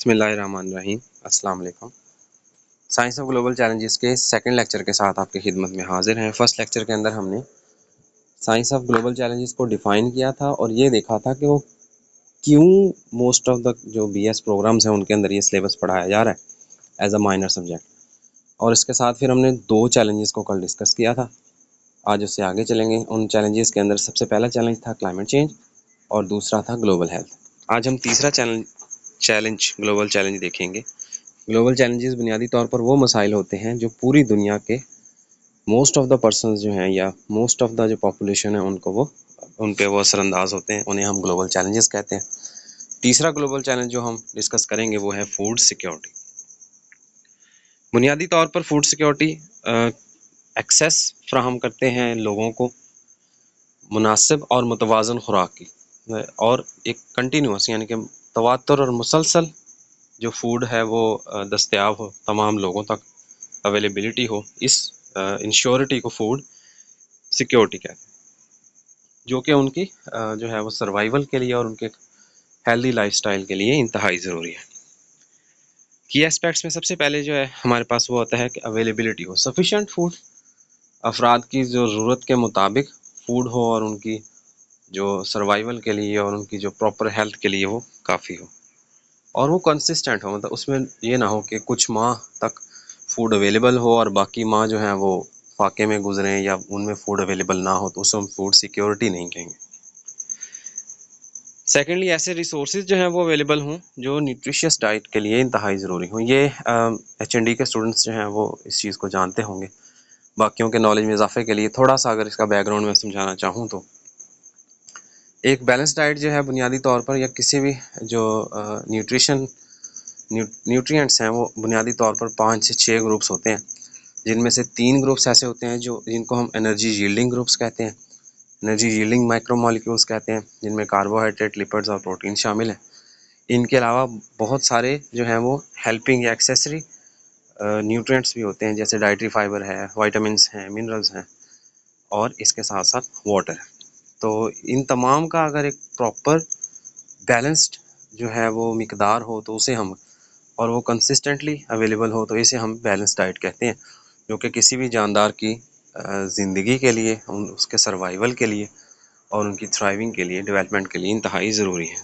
बिस्मिल्लाहिर्रहमानिर्रहीम। अस्सलाम वालेकुम। साइंस ऑफ ग्लोबल चैलेंजेस के सेकंड लेक्चर के साथ आपकी खिदमत में हाजिर हैं। फर्स्ट लेक्चर के अंदर हमने साइंस ऑफ ग्लोबल चैलेंजेस को डिफ़ाइन किया था और ये देखा था कि वो क्यों मोस्ट ऑफ द जो बीएस प्रोग्राम्स हैं उनके अंदर ये सिलेबस पढ़ाया जा रहा है एज अ माइनर सब्जेक्ट। और इसके साथ फिर हमने दो चैलेंजेस को कल डिस्कस किया था। आज उससे आगे चलेंगे। उन चैलेंजेस के अंदर सबसे पहला चैलेंज था क्लाइमेट चेंज और दूसरा था ग्लोबल हेल्थ। आज हम तीसरा चैलेंज ग्लोबल चैलेंज देखेंगे। ग्लोबल चैलेंजेस बुनियादी तौर पर वो मसाइल होते हैं जो पूरी दुनिया के मोस्ट ऑफ द पर्सनस जो हैं या मोस्ट ऑफ द जो पॉपुलेशन है उन पे वो असरअंदाज होते हैं, उन्हें हम ग्लोबल चैलेंजेस कहते हैं। तीसरा ग्लोबल चैलेंज जो हम डिस्कस करेंगे वो है फूड सिक्योरिटी। बुनियादी तौर पर फूड सिक्योरिटी एक्सेस फ्राहम करते हैं लोगों को मुनासिब और मुतवाज़न खुराक की और एक कंटिन्यूस यानी कि तवातर और मुसलसल जो फूड है वो दस्तयाब हो, तमाम लोगों तक अवेलेबिलिटी हो, इस इंश्योरिटी को फूड सिक्योरिटी कहते हैं, जो कि उनकी जो है वो सर्वाइवल के लिए और उनके हेल्दी लाइफस्टाइल के लिए इंतहाई ज़रूरी है। की एस्पेक्ट्स में सबसे पहले जो है हमारे पास वो होता है कि अवेलेबिलिटी हो, सफिशेंट फूड, अफराद की जो ज़रूरत के मुताबिक फूड हो और उनकी जो सर्वाइवल के लिए और उनकी जो प्रॉपर हेल्थ के लिए वो काफ़ी हो और वो कंसिस्टेंट हो, मतलब उसमें ये ना हो कि कुछ माह तक फूड अवेलेबल हो और बाकी माह जो है वो फाके में गुजरें या उनमें फूड अवेलेबल ना हो, तो उसे हम फूड सिक्योरिटी नहीं कहेंगे। सेकेंडली, ऐसे रिसोर्सेज जो हैं वो अवेलेबल हों जो न्यूट्रिशियस डाइट के लिए इंतहाई ज़रूरी हों। ये HND के स्टूडेंट्स जो हैं वो इस चीज़ को जानते होंगे। बाकियों के नॉलेज में इजाफे के लिए थोड़ा सा अगर इसका बैकग्राउंड में समझाना चाहूँ तो एक बैलेंस डाइट जो है बुनियादी तौर पर या किसी भी जो न्यूट्रिएंट्स हैं वो बुनियादी तौर पर 5 से 6 ग्रुप्स होते हैं, जिनमें से 3 ग्रुप्स ऐसे होते हैं जिनको हम एनर्जी यील्डिंग ग्रुप्स कहते हैं, एनर्जी यील्डिंग माइक्रोमॉलिक्यूल्स कहते हैं, जिनमें कार्बोहाइड्रेट, लिपिड्स और प्रोटीन शामिल हैं। इनके अलावा बहुत सारे जो हैं वो हेल्पिंग या एक्सेसरी न्यूट्रिएंट्स भी होते हैं, जैसे डाइटरी फाइबर है, वाइटामिन्स हैं, मिनरल्स हैं और इसके साथ साथ वाटर है। तो इन तमाम का अगर एक प्रॉपर बैलेंस्ड जो है वो मिकदार हो तो उसे हम और वो कंसिस्टेंटली अवेलेबल हो तो इसे हम बैलेंस डाइट कहते हैं, जो कि किसी भी जानदार की ज़िंदगी के लिए, उसके सर्वाइवल के लिए और उनकी थ्राइविंग के लिए, डेवलपमेंट के लिए इंतहाई ज़रूरी है।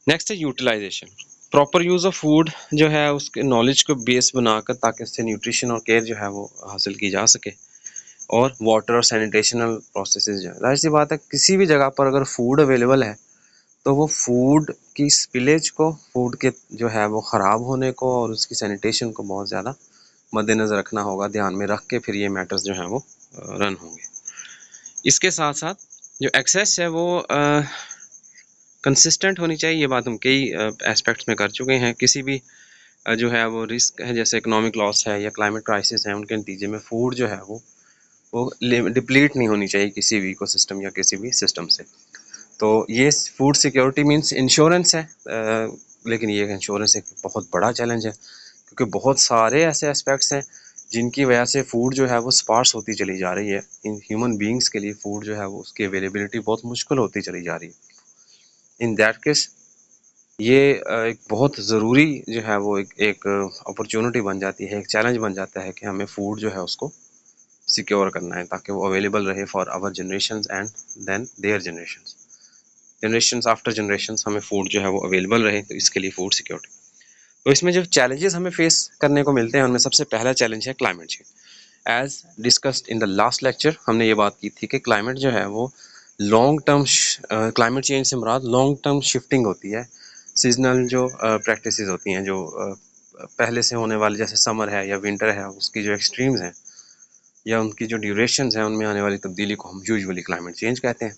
नेक्स्ट है utilization. Proper use of food जो है उसके नॉलेज को बेस बनाकर ताकि उससे न्यूट्रिशन और केयर जो है वो हासिल की जा सके। और वाटर और सैनिटेशनल प्रोसेसेस जो है, जाहिर सी बात है किसी भी जगह पर अगर फूड अवेलेबल है तो वो फूड की स्पिलेज को, फूड के जो है वो ख़राब होने को और उसकी सैनिटेशन को बहुत ज़्यादा मद्देनज़र रखना होगा, ध्यान में रख के फिर ये मैटर्स जो हैं वो रन होंगे। इसके साथ साथ जो एक्सेस है वो कंसिस्टेंट होनी चाहिए। ये बात हम कई एस्पेक्ट्स में कर चुके हैं। किसी भी जो है वो रिस्क है, जैसे इकोनॉमिक लॉस है या क्लाइमेट क्राइसिस है, उनके नतीजे में फूड जो है वो डिप्लीट नहीं होनी चाहिए किसी भी इकोसिस्टम या किसी भी सिस्टम से। तो ये फूड सिक्योरिटी मीन्स इंश्योरेंस है, लेकिन ये इंश्योरेंस एक बहुत बड़ा चैलेंज है क्योंकि बहुत सारे ऐसे एस्पेक्ट्स हैं जिनकी वजह से फूड जो है वो स्पार्स होती चली जा रही है। इन ह्यूमन बीइंग्स के लिए फूड जो है वो उसकी अवेलेबिलिटी बहुत मुश्किल होती चली जा रही है। इन दैट केस ये एक बहुत ज़रूरी जो है वो एक अपॉर्चुनिटी बन जाती है, एक चैलेंज बन जाता है कि हमें फूड जो है उसको सिक्योर करना है ताकि वो अवेलेबल रहे for our generations and then their generations after generations हमें फूड जो है वो अवेलेबल रहे, तो इसके लिए फूड सिक्योरिटी। तो इसमें जो चैलेंजेस हमें फेस करने को मिलते हैं उनमें सबसे पहला चैलेंज है climate change. As discussed in the last lecture हमने ये बात की थी कि क्लाइमेट जो है वो लॉन्ग टर्म क्लाइमेट चेंज से मुराद लॉन्ग टर्म शिफ्टिंग होती है। सीजनल जो प्रैक्टिसेस होती हैं, जो पहले से होने वाली, जैसे समर है या विंटर है, उसकी जो एक्सट्रीम्स हैं या उनकी जो ड्यूरेशंस हैं, उनमें आने वाली तब्दीली को हम यूजुअली क्लाइमेट चेंज कहते हैं।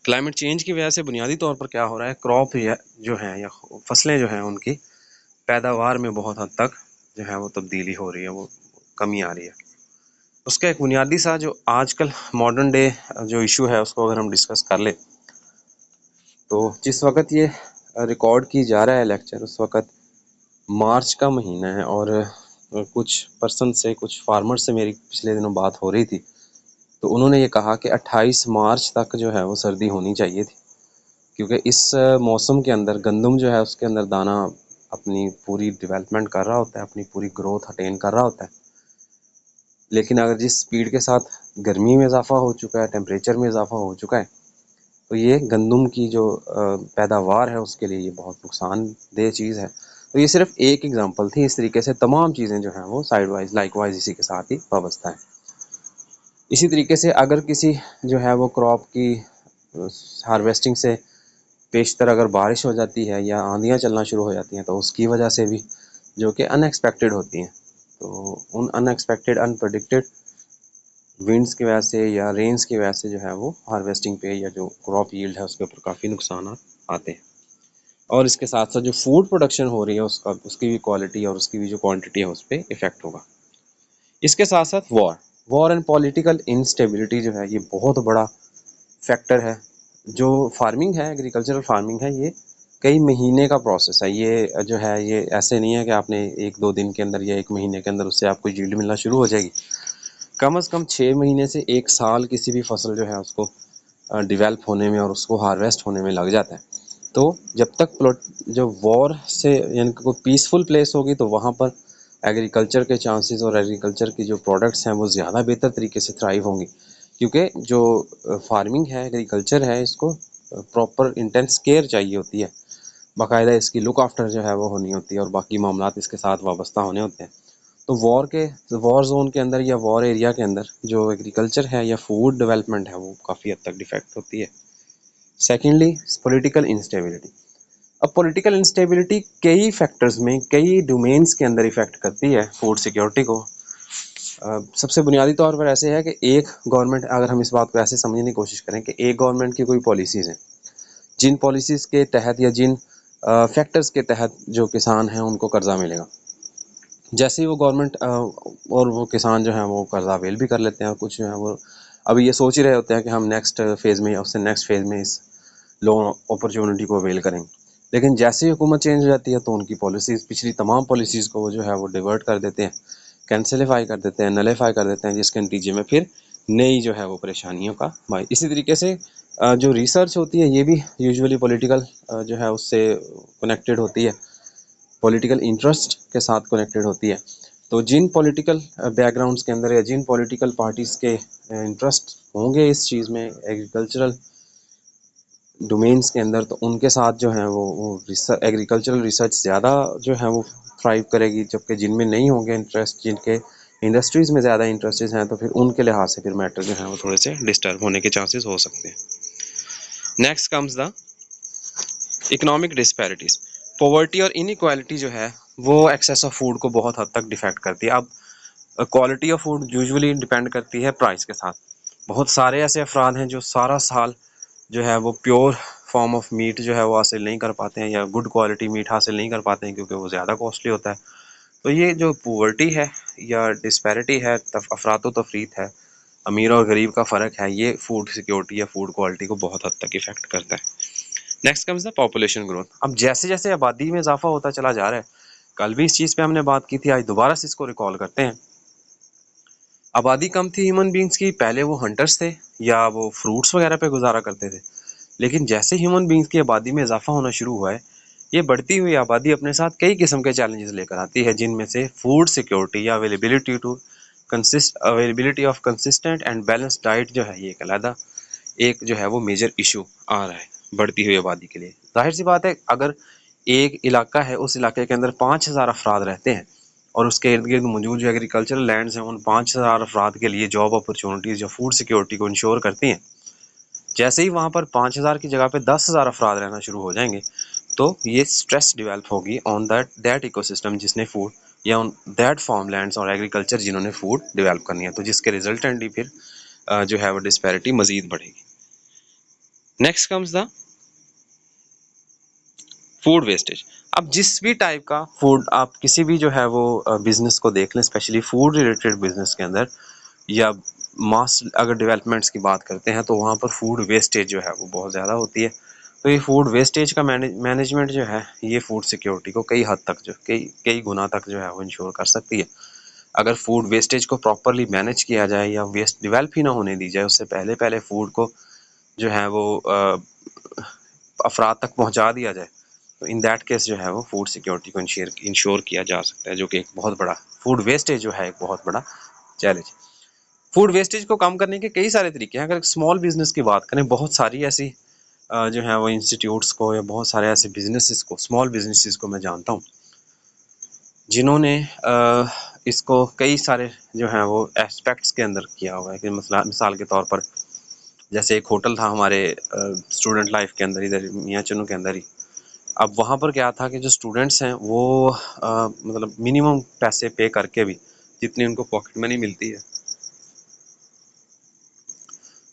क्लाइमेट चेंज की वजह से बुनियादी तौर पर क्या हो रहा है, क्रॉप जो हैं या फसलें जो हैं उनकी पैदावार में बहुत हद तक जो है वो तब्दीली हो रही है, वो कमी आ रही है। उसका एक बुनियादी सा जो आजकल मॉडर्न डे जो इशू है उसको अगर हम डिस्कस कर ले तो जिस वक्त ये रिकॉर्ड की जा रहा है लेक्चर, उस वक्त मार्च का महीना है और कुछ पर्सन से, कुछ फार्मर से मेरी पिछले दिनों बात हो रही थी, तो उन्होंने ये कहा कि 28 मार्च तक जो है वो सर्दी होनी चाहिए थी, क्योंकि इस मौसम के अंदर गंदम जो है उसके अंदर दाना अपनी पूरी डेवलपमेंट कर रहा होता है, अपनी पूरी ग्रोथ अटेन कर रहा होता है। लेकिन अगर जिस स्पीड के साथ गर्मी में इजाफा हो चुका है, टेम्परेचर में इजाफा हो चुका है, तो ये गंदम की जो पैदावार है उसके लिए ये बहुत नुकसानदेह चीज़ है। तो ये सिर्फ एक एग्जांपल थी। इस तरीके से तमाम चीज़ें जो हैं वो साइड वाइज लाइक वाइज इसी के साथ ही वाबस्ता है। इसी तरीके से अगर किसी जो है वो क्रॉप की हार्वेस्टिंग से पेशतर अगर बारिश हो जाती है या आंधियाँ चलना शुरू हो जाती हैं, तो उसकी वजह से भी जो कि अनएक्सपेक्टेड होती हैं, तो उन अनएक्सपेक्टेड अनप्रडिक्टेड विंड्स की वजह से या रेन्स की वजह से जो है वो हार्वेस्टिंग पे या जो क्रॉप यील्ड है उसके ऊपर काफ़ी नुकसान आते हैं। और इसके साथ साथ जो फूड प्रोडक्शन हो रही है उसकी भी क्वालिटी और उसकी भी जो क्वांटिटी है उस पर इफेक्ट होगा। इसके साथ साथ वॉर एंड पॉलिटिकल इंस्टेबिलिटी जो है ये बहुत बड़ा फैक्टर है। जो फार्मिंग है, एग्रीकल्चरल फार्मिंग है, ये कई महीने का प्रोसेस है। ये जो है ये ऐसे नहीं है कि आपने 1-2 दिन के अंदर या 1 महीने के अंदर उससे आपको यील्ड मिलना शुरू हो जाएगी। कम से कम 6 महीने से 1 साल किसी भी फसल जो है उसको डेवलप होने में और उसको हार्वेस्ट होने में लग जाता है। तो जब तक जो वॉर से यानी कि कोई पीसफुल प्लेस होगी तो वहाँ पर एग्रीकल्चर के चांसेस और एग्रीकल्चर की जो प्रोडक्ट्स हैं वो ज़्यादा बेहतर तरीके से थ्राइव होंगी। क्योंकि जो फार्मिंग है, एग्रीकल्चर है, इसको प्रॉपर इंटेंस केयर चाहिए होती है, बाकायदा इसकी लुक आफ्टर जो है वो होनी होती है और बाकी मामलात इसके साथ वाबस्ता होने होते हैं। तो वॉर जोन के अंदर या वॉर एरिया के अंदर जो एग्रीकल्चर है या फूड डेवलपमेंट है वो काफ़ी हद तक डिफेक्ट होती है। Secondly, political instability. अब पॉलिटिकल इंस्टेबिलिटी कई फैक्टर्स में, कई डोमेन्स के अंदर इफेक्ट करती है फूड सिक्योरिटी को। सबसे बुनियादी तौर पर ऐसे है कि एक गवर्नमेंट, अगर हम इस बात को ऐसे समझने की कोशिश करें कि एक गवर्नमेंट की कोई पॉलिसीज़ हैं, जिन पॉलिसीज़ के तहत या जिन फैक्टर्स के तहत जो किसान हैं उनको कर्जा मिलेगा, जैसे ही वो गवर्नमेंट और वो किसान जो हैं वो कर्जा अवेल भी कर लेते हैं, और कुछ जो है वो अभी ये सोच ही रहे होते हैं कि हम नेक्स्ट फेज़ में या उससे नेक्स्ट फेज़ में इस लोन अपॉर्चुनिटी को अवेल करेंगे। लेकिन जैसे ही हुकूमत चेंज हो जाती है तो उनकी पॉलिसीज़, पिछली तमाम पॉलिसीज़ को वो जो है वो डिवर्ट कर देते हैं, कैंसिलीफाई कर देते हैं, नलीफाई कर देते हैं, जिसके नतीजे में फिर नई जो है वो परेशानियों का भाई। इसी तरीके से जो रिसर्च होती है ये भी यूजुअली पॉलिटिकल जो है उससे कनेक्टेड होती है, पॉलिटिकल इंटरेस्ट के साथ कनेक्टेड होती है। तो जिन पॉलिटिकल बैकग्राउंड्स के अंदर या जिन पॉलिटिकल पार्टीज़ के इंटरेस्ट होंगे इस चीज़ में, एग्रीकल्चरल डोमेन्स के अंदर, तो उनके साथ जो है वो एग्रीकल्चरल रिसर्च ज़्यादा जो है वो थ्राइव करेगी। जबकि जिनमें नहीं होंगे इंटरेस्ट, जिनके इंडस्ट्रीज़ में ज़्यादा इंटरेस्टेड हैं, तो फिर उनके लिहाज से फिर मैटर जो है वो थोड़े से डिस्टर्ब होने के चांसेस हो सकते हैं। Next comes the economic disparities. Poverty और इनइक्वालिटी जो है वो एक्सेस ऑफ फूड को बहुत हद तक डिफेक्ट करती है। अब quality of food usually depend करती है प्राइस के साथ। बहुत सारे ऐसे अफराद हैं जो सारा साल जो है वो प्योर फॉर्म ऑफ मीट जो है वो हासिल नहीं कर पाते हैं, या गुड क्वालिटी मीट हासिल नहीं कर पाते हैं, क्योंकि वो ज़्यादा कॉस्टली होता है। तो ये जो पॉवर्टी है या डिस्पैरिटी है, अफरातो तफरीत है, अमीर और गरीब का फ़र्क है, ये फूड सिक्योरिटी या फूड क्वालिटी को बहुत हद तक इफेक्ट करता है। Next comes the population growth. अब जैसे जैसे आबादी में इजाफा होता चला जा रहा है, कल भी इस चीज़ पे हमने बात की थी, आज दोबारा से इसको रिकॉल करते हैं। आबादी कम थी ह्यूमन बींग्स की, पहले वो हंटर्स थे या वो फ्रूट्स वगैरह पे गुजारा करते थे। लेकिन जैसे ह्यूमन बींग्स की आबादी में इजाफा होना शुरू हुआ है, ये बढ़ती हुई आबादी अपने साथ कई किस्म के चैलेंजेस लेकर आती है, जिनमें से फूड सिक्योरिटी या availability of consistent and balance diet जो है, ये एक अलहदा एक जो है वो मेजर इशू आ रहा है बढ़ती हुई आबादी के लिए। जाहिर सी बात है, अगर एक इलाका है, उस इलाके के अंदर 5,000 अफराद रहते हैं और उसके इर्द गिर्द मौजूद जो एग्रीकल्चरल लैंड्स हैं, उन 5,000 अफराद के लिए जॉब अपॉर्चुनिटीज़ जो फूड सिक्योरिटी को इंश्योर करती हैं, जैसे ही वहाँ पर 5,000 की जगह पे 10,000 अफराद रहना शुरू हो जाएंगे, तो ये स्ट्रेस डेवलप होगी ऑन दैट इकोसिस्टम जिसने फूड, या ऑन दैट फार्म लैंड्स और एग्रीकल्चर जिन्होंने फूड डेवलप करनी है, तो जिसके रिजल्टेंटली फिर जो है वो डिस्पैरिटी मजीद बढ़ेगी। Next comes the food wastage. अब जिस भी टाइप का फूड आप किसी भी जो है वो बिजनेस को देख लें, स्पेशली फूड रिलेटेड बिजनेस के अंदर, या मास अगर डेवलपमेंट्स की बात करते हैं, तो वहाँ पर फूड वेस्टेज जो है वो बहुत ज़्यादा होती है। तो ये फूड वेस्टेज का मैनेजमेंट जो है, ये फूड सिक्योरिटी को कई हद तक जो कई कई गुना तक जो है वो इंश्योर कर सकती है। अगर फूड वेस्टेज को प्रॉपरली मैनेज किया जाए या वेस्ट डेवलप ही ना होने दी जाए, उससे पहले पहले फूड को जो है वो अफराद तक पहुंचा दिया जाए, तो इन दैट केस जो है वो फूड सिक्योरिटी को इंश्योर किया जा सकता है, जो कि एक बहुत बड़ा, फूड वेस्टेज जो है एक बहुत बड़ा चैलेंज। फूड वेस्टेज को कम करने के कई सारे तरीके हैं। अगर स्मॉल बिजनेस की बात करें, बहुत सारी ऐसी जो है वो इंस्टीट्यूट्स को या बहुत सारे ऐसे बिजनेसेस को, स्मॉल बिजनेसेस को मैं जानता हूँ जिन्होंने इसको कई सारे जो है वो एस्पेक्ट्स के अंदर किया हुआ है। कि मिसाल के तौर पर जैसे एक होटल था हमारे स्टूडेंट लाइफ के अंदर, इधर मियाँ चनू के अंदर ही। अब वहाँ पर क्या था कि जो स्टूडेंट्स हैं वो मतलब मिनिमम पैसे पे करके भी, जितनी उनको पॉकेट मनी मिलती है,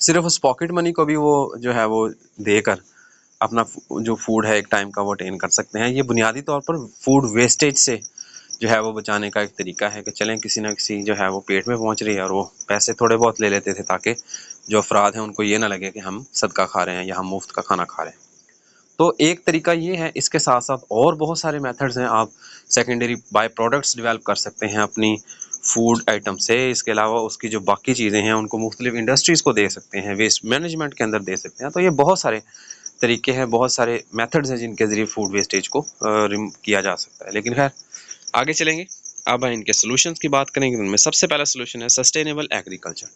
सिर्फ उस पॉकेट मनी को भी वो जो है वो देकर अपना जो फूड है एक टाइम का वो अटेन कर सकते हैं। ये बुनियादी तौर पर फूड वेस्टेज से जो है वो बचाने का एक तरीका है कि चलें किसी ना किसी जो है वो पेट में पहुंच रही है और वो पैसे थोड़े बहुत ले लेते थे, ताकि जो अफराद हैं उनको ये ना लगे कि हम सदका खा रहे हैं या हम मुफ्त का खाना खा रहे हैं। तो एक तरीका ये है। इसके साथ साथ और बहुत सारे मेथड्स हैं। आप सेकेंडरी बाय प्रोडक्ट्स डेवलप कर सकते हैं अपनी फूड आइटम से। इसके अलावा उसकी जो बाकी चीज़ें हैं उनको मुख्तलिफ इंडस्ट्रीज़ को दे सकते हैं, वेस्ट मैनेजमेंट के अंदर दे सकते हैं। तो ये बहुत सारे तरीके हैं, बहुत सारे मेथड्स हैं जिनके ज़रिए फूड वेस्टेज को किया जा सकता है। लेकिन खैर आगे चलेंगे, अब इनके सोल्यूशंस की बात करेंगे। उनमें सबसे पहला सोल्यूशन है सस्टेनेबल एग्रीकल्चर।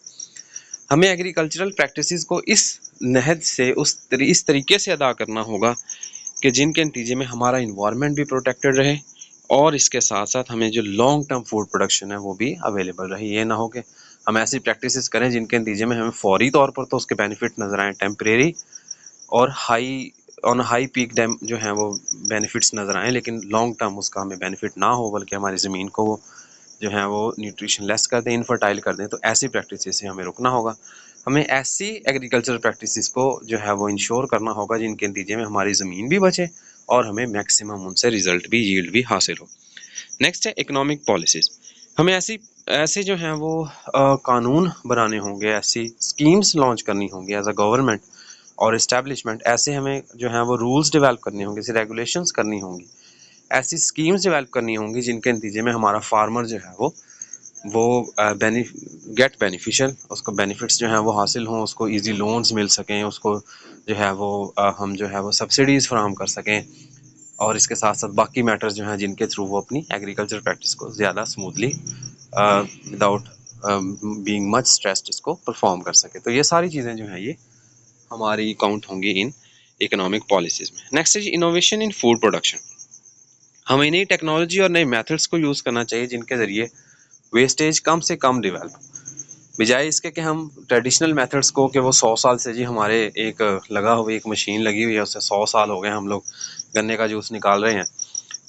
हमें एग्रीकल्चरल प्रैक्टिसेस को इस नहज से इस तरीके से अदा करना होगा कि जिनके नतीजे में हमारा इन्वायरमेंट भी प्रोटेक्टेड रहे और इसके साथ साथ हमें जो लॉन्ग टर्म फूड प्रोडक्शन है वो भी अवेलेबल रहे। ये ना हो कि हम ऐसी प्रैक्टिसेस करें जिनके नतीजे में हमें फौरी तौर पर तो उसके बेनिफिट नज़र आए, टेम्परेरी और हाई पीक डैम जो है वो बेनिफिट्स नज़र आए, लेकिन लॉन्ग टर्म उसका हमें बेनिफिट ना हो, बल्कि हमारी ज़मीन को वो जो है वो न्यूट्रिशन लेस कर दें, इनफर्टाइल कर दें। तो ऐसी प्रैक्टिसेस से हमें रुकना होगा। हमें ऐसी एग्रीकल्चरल प्रैक्टिसेस को जो है वो इंश्योर करना होगा जिनके नतीजे में हमारी ज़मीन भी बचे और हमें मैक्सिमम उनसे रिजल्ट भी, यील्ड भी हासिल हो। नेक्स्ट है इकोनॉमिक पॉलिसीज़। हमें ऐसे जो हैं वो कानून बनाने होंगे, ऐसी स्कीम्स लॉन्च करनी होंगी एज अ गवर्नमेंट और इस्टेब्लिशमेंट। ऐसे हमें जो है वो रूल्स डेवलप करने होंगे, ऐसी रेगुलेशंस करनी होंगी, ऐसी स्कीम्स डेवलप करनी होंगी जिनके नतीजे में हमारा फार्मर जो है वो गेट बेनिफिशियल, उसको बेनिफिट्स जो हैं वो हासिल हों, उसको इजी लोन्स मिल सकें, उसको जो है वो हम जो है वो सब्सिडीज़ फराहम कर सकें, और इसके साथ साथ बाकी मैटर्स जो हैं जिनके थ्रू वो अपनी एग्रीकल्चर प्रैक्टिस को ज़्यादा smoothly without being much stressed इसको परफॉर्म कर सके। तो ये सारी चीज़ें जो हैं ये हमारी काउंट होंगी इन इकोनॉमिक पॉलिसीज़ में। Next is innovation in food production. हमें नई टेक्नोलॉजी और नए मेथड्स को यूज़ करना चाहिए जिनके ज़रिए वेस्टेज कम से कम डेवलप, बजाय इसके कि हम ट्रेडिशनल मेथड्स को कि वो 100 साल से जी हमारे एक लगा हुआ एक मशीन लगी हुई है, उससे 100 साल हो गए हम लोग गन्ने का जूस निकाल रहे हैं,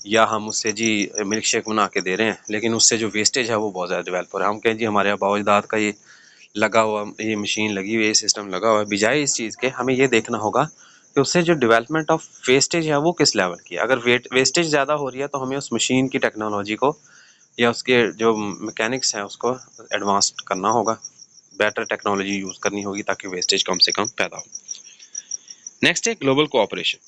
या हम उससे जी मिल्क शेक बना के दे रहे हैं, लेकिन उससे जो वेस्टेज है वो बहुत ज़्यादा डेवलप हो रहा है। हम कहें जी हमारे आबा अजदाद का ये लगा हुआ, ये मशीन लगी हुई है, ये सिस्टम लगा हुआ है, बजाय इस चीज़ के हमें ये देखना होगा कि उससे जो डेवलपमेंट ऑफ वेस्टेज है वो किस लेवल की है। अगर वेस्टेज ज़्यादा हो रही है तो हमें उस मशीन की टेक्नोलॉजी को या उसके जो मैकेनिक्स हैं उसको एडवांस करना होगा, बेटर टेक्नोलॉजी यूज़ करनी होगी ताकि वेस्टेज कम से कम पैदा हो। नेक्स्ट है ग्लोबल कोऑपरेशन।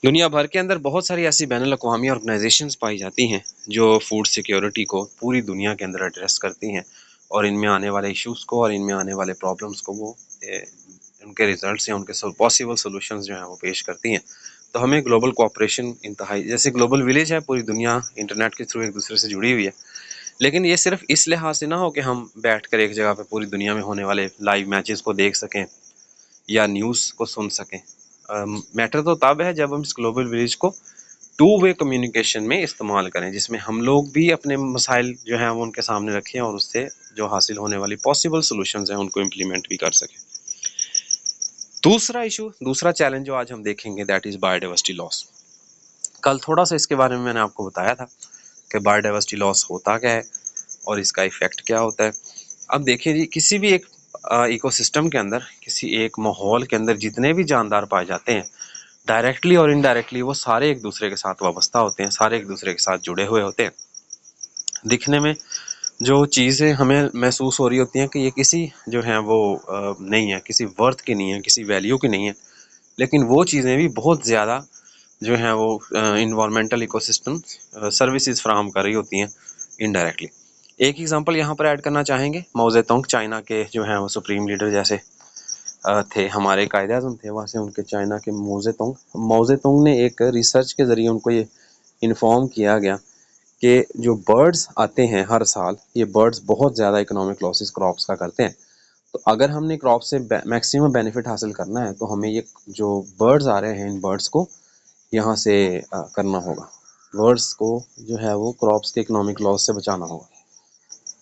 दुनिया भर के अंदर बहुत सारी ऐसी बैनुल अक़वामी ऑर्गेनाइजेशंस पाई जाती हैं जो फूड सिक्योरिटी को पूरी दुनिया के अंदर एड्रेस करती हैं और इनमें आने वाले इश्यूज़ को और इनमें आने वाले प्रॉब्लम्स को वो उनके रिजल्ट्स या उनके पॉसिबल सोल्यूशंस जो हैं वो पेश करती हैं। तो हमें ग्लोबल कोऑपरेशन इंतहाई, जैसे ग्लोबल विलेज है, पूरी दुनिया इंटरनेट के थ्रू एक दूसरे से जुड़ी हुई है, लेकिन ये सिर्फ इस लिहाज से ना हो कि हम बैठ कर एक जगह पे पूरी दुनिया में होने वाले लाइव मैचेस को देख सकें या न्यूज़ को सुन सकें। मैटर तो तब है जब हम इस ग्लोबल विलेज को टू वे कम्युनिकेशन में इस्तेमाल करें, जिसमें हम लोग भी अपने मसाइल जो हैं वो उनके सामने रखें और उससे जो हासिल होने वाली पॉसिबल सॉल्यूशंस हैं उनको इम्प्लीमेंट भी कर सकें। दूसरा चैलेंज जो आज हम देखेंगे दैट इज़ बायोडाइवर्सिटी लॉस। कल थोड़ा सा इसके बारे में मैंने आपको बताया था कि बायोडाइवर्सिटी लॉस होता क्या है और इसका इफ़ेक्ट क्या होता है। अब देखिए जी, किसी भी एक इकोसिस्टम के अंदर, किसी एक माहौल के अंदर जितने भी जानदार पाए जाते हैं, डायरेक्टली और इनडायरेक्टली वो सारे एक दूसरे के साथ वाबस्ता होते हैं, सारे एक दूसरे के साथ जुड़े हुए होते हैं। दिखने में जो चीज़ें हमें महसूस हो रही होती हैं कि ये किसी जो है वो नहीं है, किसी वर्थ की नहीं है, किसी वैल्यू की नहीं है, लेकिन वो चीज़ें भी बहुत ज़्यादा जो हैं वो इन्वायरमेंटल इकोसिस्टम सर्विसेज फराहम कर रही होती हैं इनडायरेक्टली। एक एग्जांपल यहाँ पर ऐड करना चाहेंगे, माओ ज़ेडोंग चाइना के जो हैं वो सुप्रीम लीडर, जैसे थे, हमारे कायदे-आज़म थे, वहाँ से उनके चाइना के माओ ज़ेतुंग ने एक रिसर्च के ज़रिए उनको ये इन्फॉर्म किया गया कि जो बर्ड्स आते हैं हर साल, ये बर्ड्स बहुत ज़्यादा इकोनॉमिक लॉसेस क्रॉप्स का करते हैं। तो अगर हमने क्रॉप से मैक्सिमम बेनिफिट हासिल करना है तो हमें ये जो बर्ड्स आ रहे हैं इन बर्ड्स को यहाँ से करना होगा। बर्ड्स को जो है वो क्रॉप्स के इकोनॉमिक लॉस से बचाना होगा,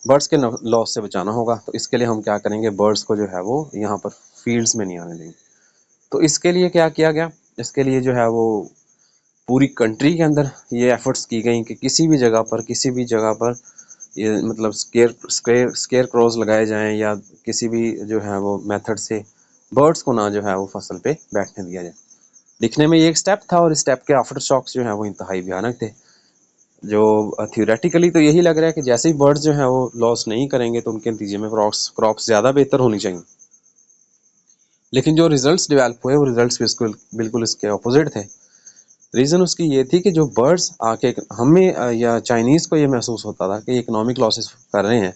बर्ड्स के लॉस से बचाना होगा। तो इसके लिए हम क्या करेंगे, बर्ड्स को जो है वो यहाँ पर फील्ड्स में नहीं आने देंगे। तो इसके लिए क्या किया गया, इसके लिए जो है वो पूरी कंट्री के अंदर ये एफर्ट्स की गई कि किसी भी जगह पर ये मतलब स्केयर क्रॉस लगाए जाएं या किसी भी जो है वो मेथड से बर्ड्स को ना जो है वो फसल पे बैठने दिया जाए। दिखने में ये एक स्टेप था और इस स्टेप के आफ्टर शॉक्स जो है वो इंतहाई भयानक थे। जो थियोरेटिकली तो यही लग रहा है कि जैसे ही बर्ड्स जो है वो लॉस नहीं करेंगे तो उनके नतीजे में क्रॉप्स ज़्यादा बेहतर होनी चाहिए, लेकिन जो रिजल्ट्स डेवलप हुए वो रिजल्ट्स बिल्कुल बिल्कुल इसके अपोजिट थे। रीज़न उसकी ये थी कि जो बर्ड्स आके हमें या चाइनीज़ को ये महसूस होता था कि इकोनॉमिक लॉसेस कर रहे हैं,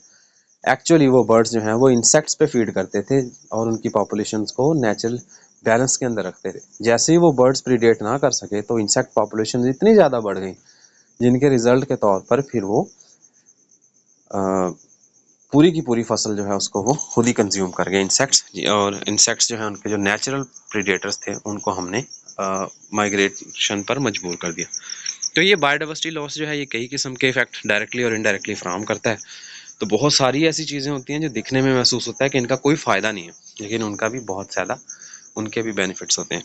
एक्चुअली वो बर्ड्स जो हैं वो इंसेक्ट्स पे फीड करते थे और उनकी पॉपुलेशंस को नेचुरल बैलेंस के अंदर रखते थे। जैसे ही वो बर्ड्स प्रीडेट ना कर सके तो इंसेक्ट पॉपुलेशन इतनी ज़्यादा बढ़ गई जिनके रिजल्ट के तौर पर फिर वो अ, पूरी की पूरी फसल जो है उसको वो खुद ही कंज्यूम कर गए इंसेक्ट्स। और इंसेक्ट्स जो है उनके जो नेचुरल प्रीडेटर्स थे उनको हमने माइग्रेशन पर मजबूर कर दिया। तो ये बायोडाइवर्सिटी लॉस जो है ये कई किस्म के इफेक्ट डायरेक्टली और इनडायरेक्टली फराहम करता है। तो बहुत सारी ऐसी चीज़ें होती हैं जो दिखने में महसूस होता है कि इनका कोई फ़ायदा नहीं है, लेकिन उनका भी बहुत ज़्यादा उनके भी बेनिफिट्स होते हैं।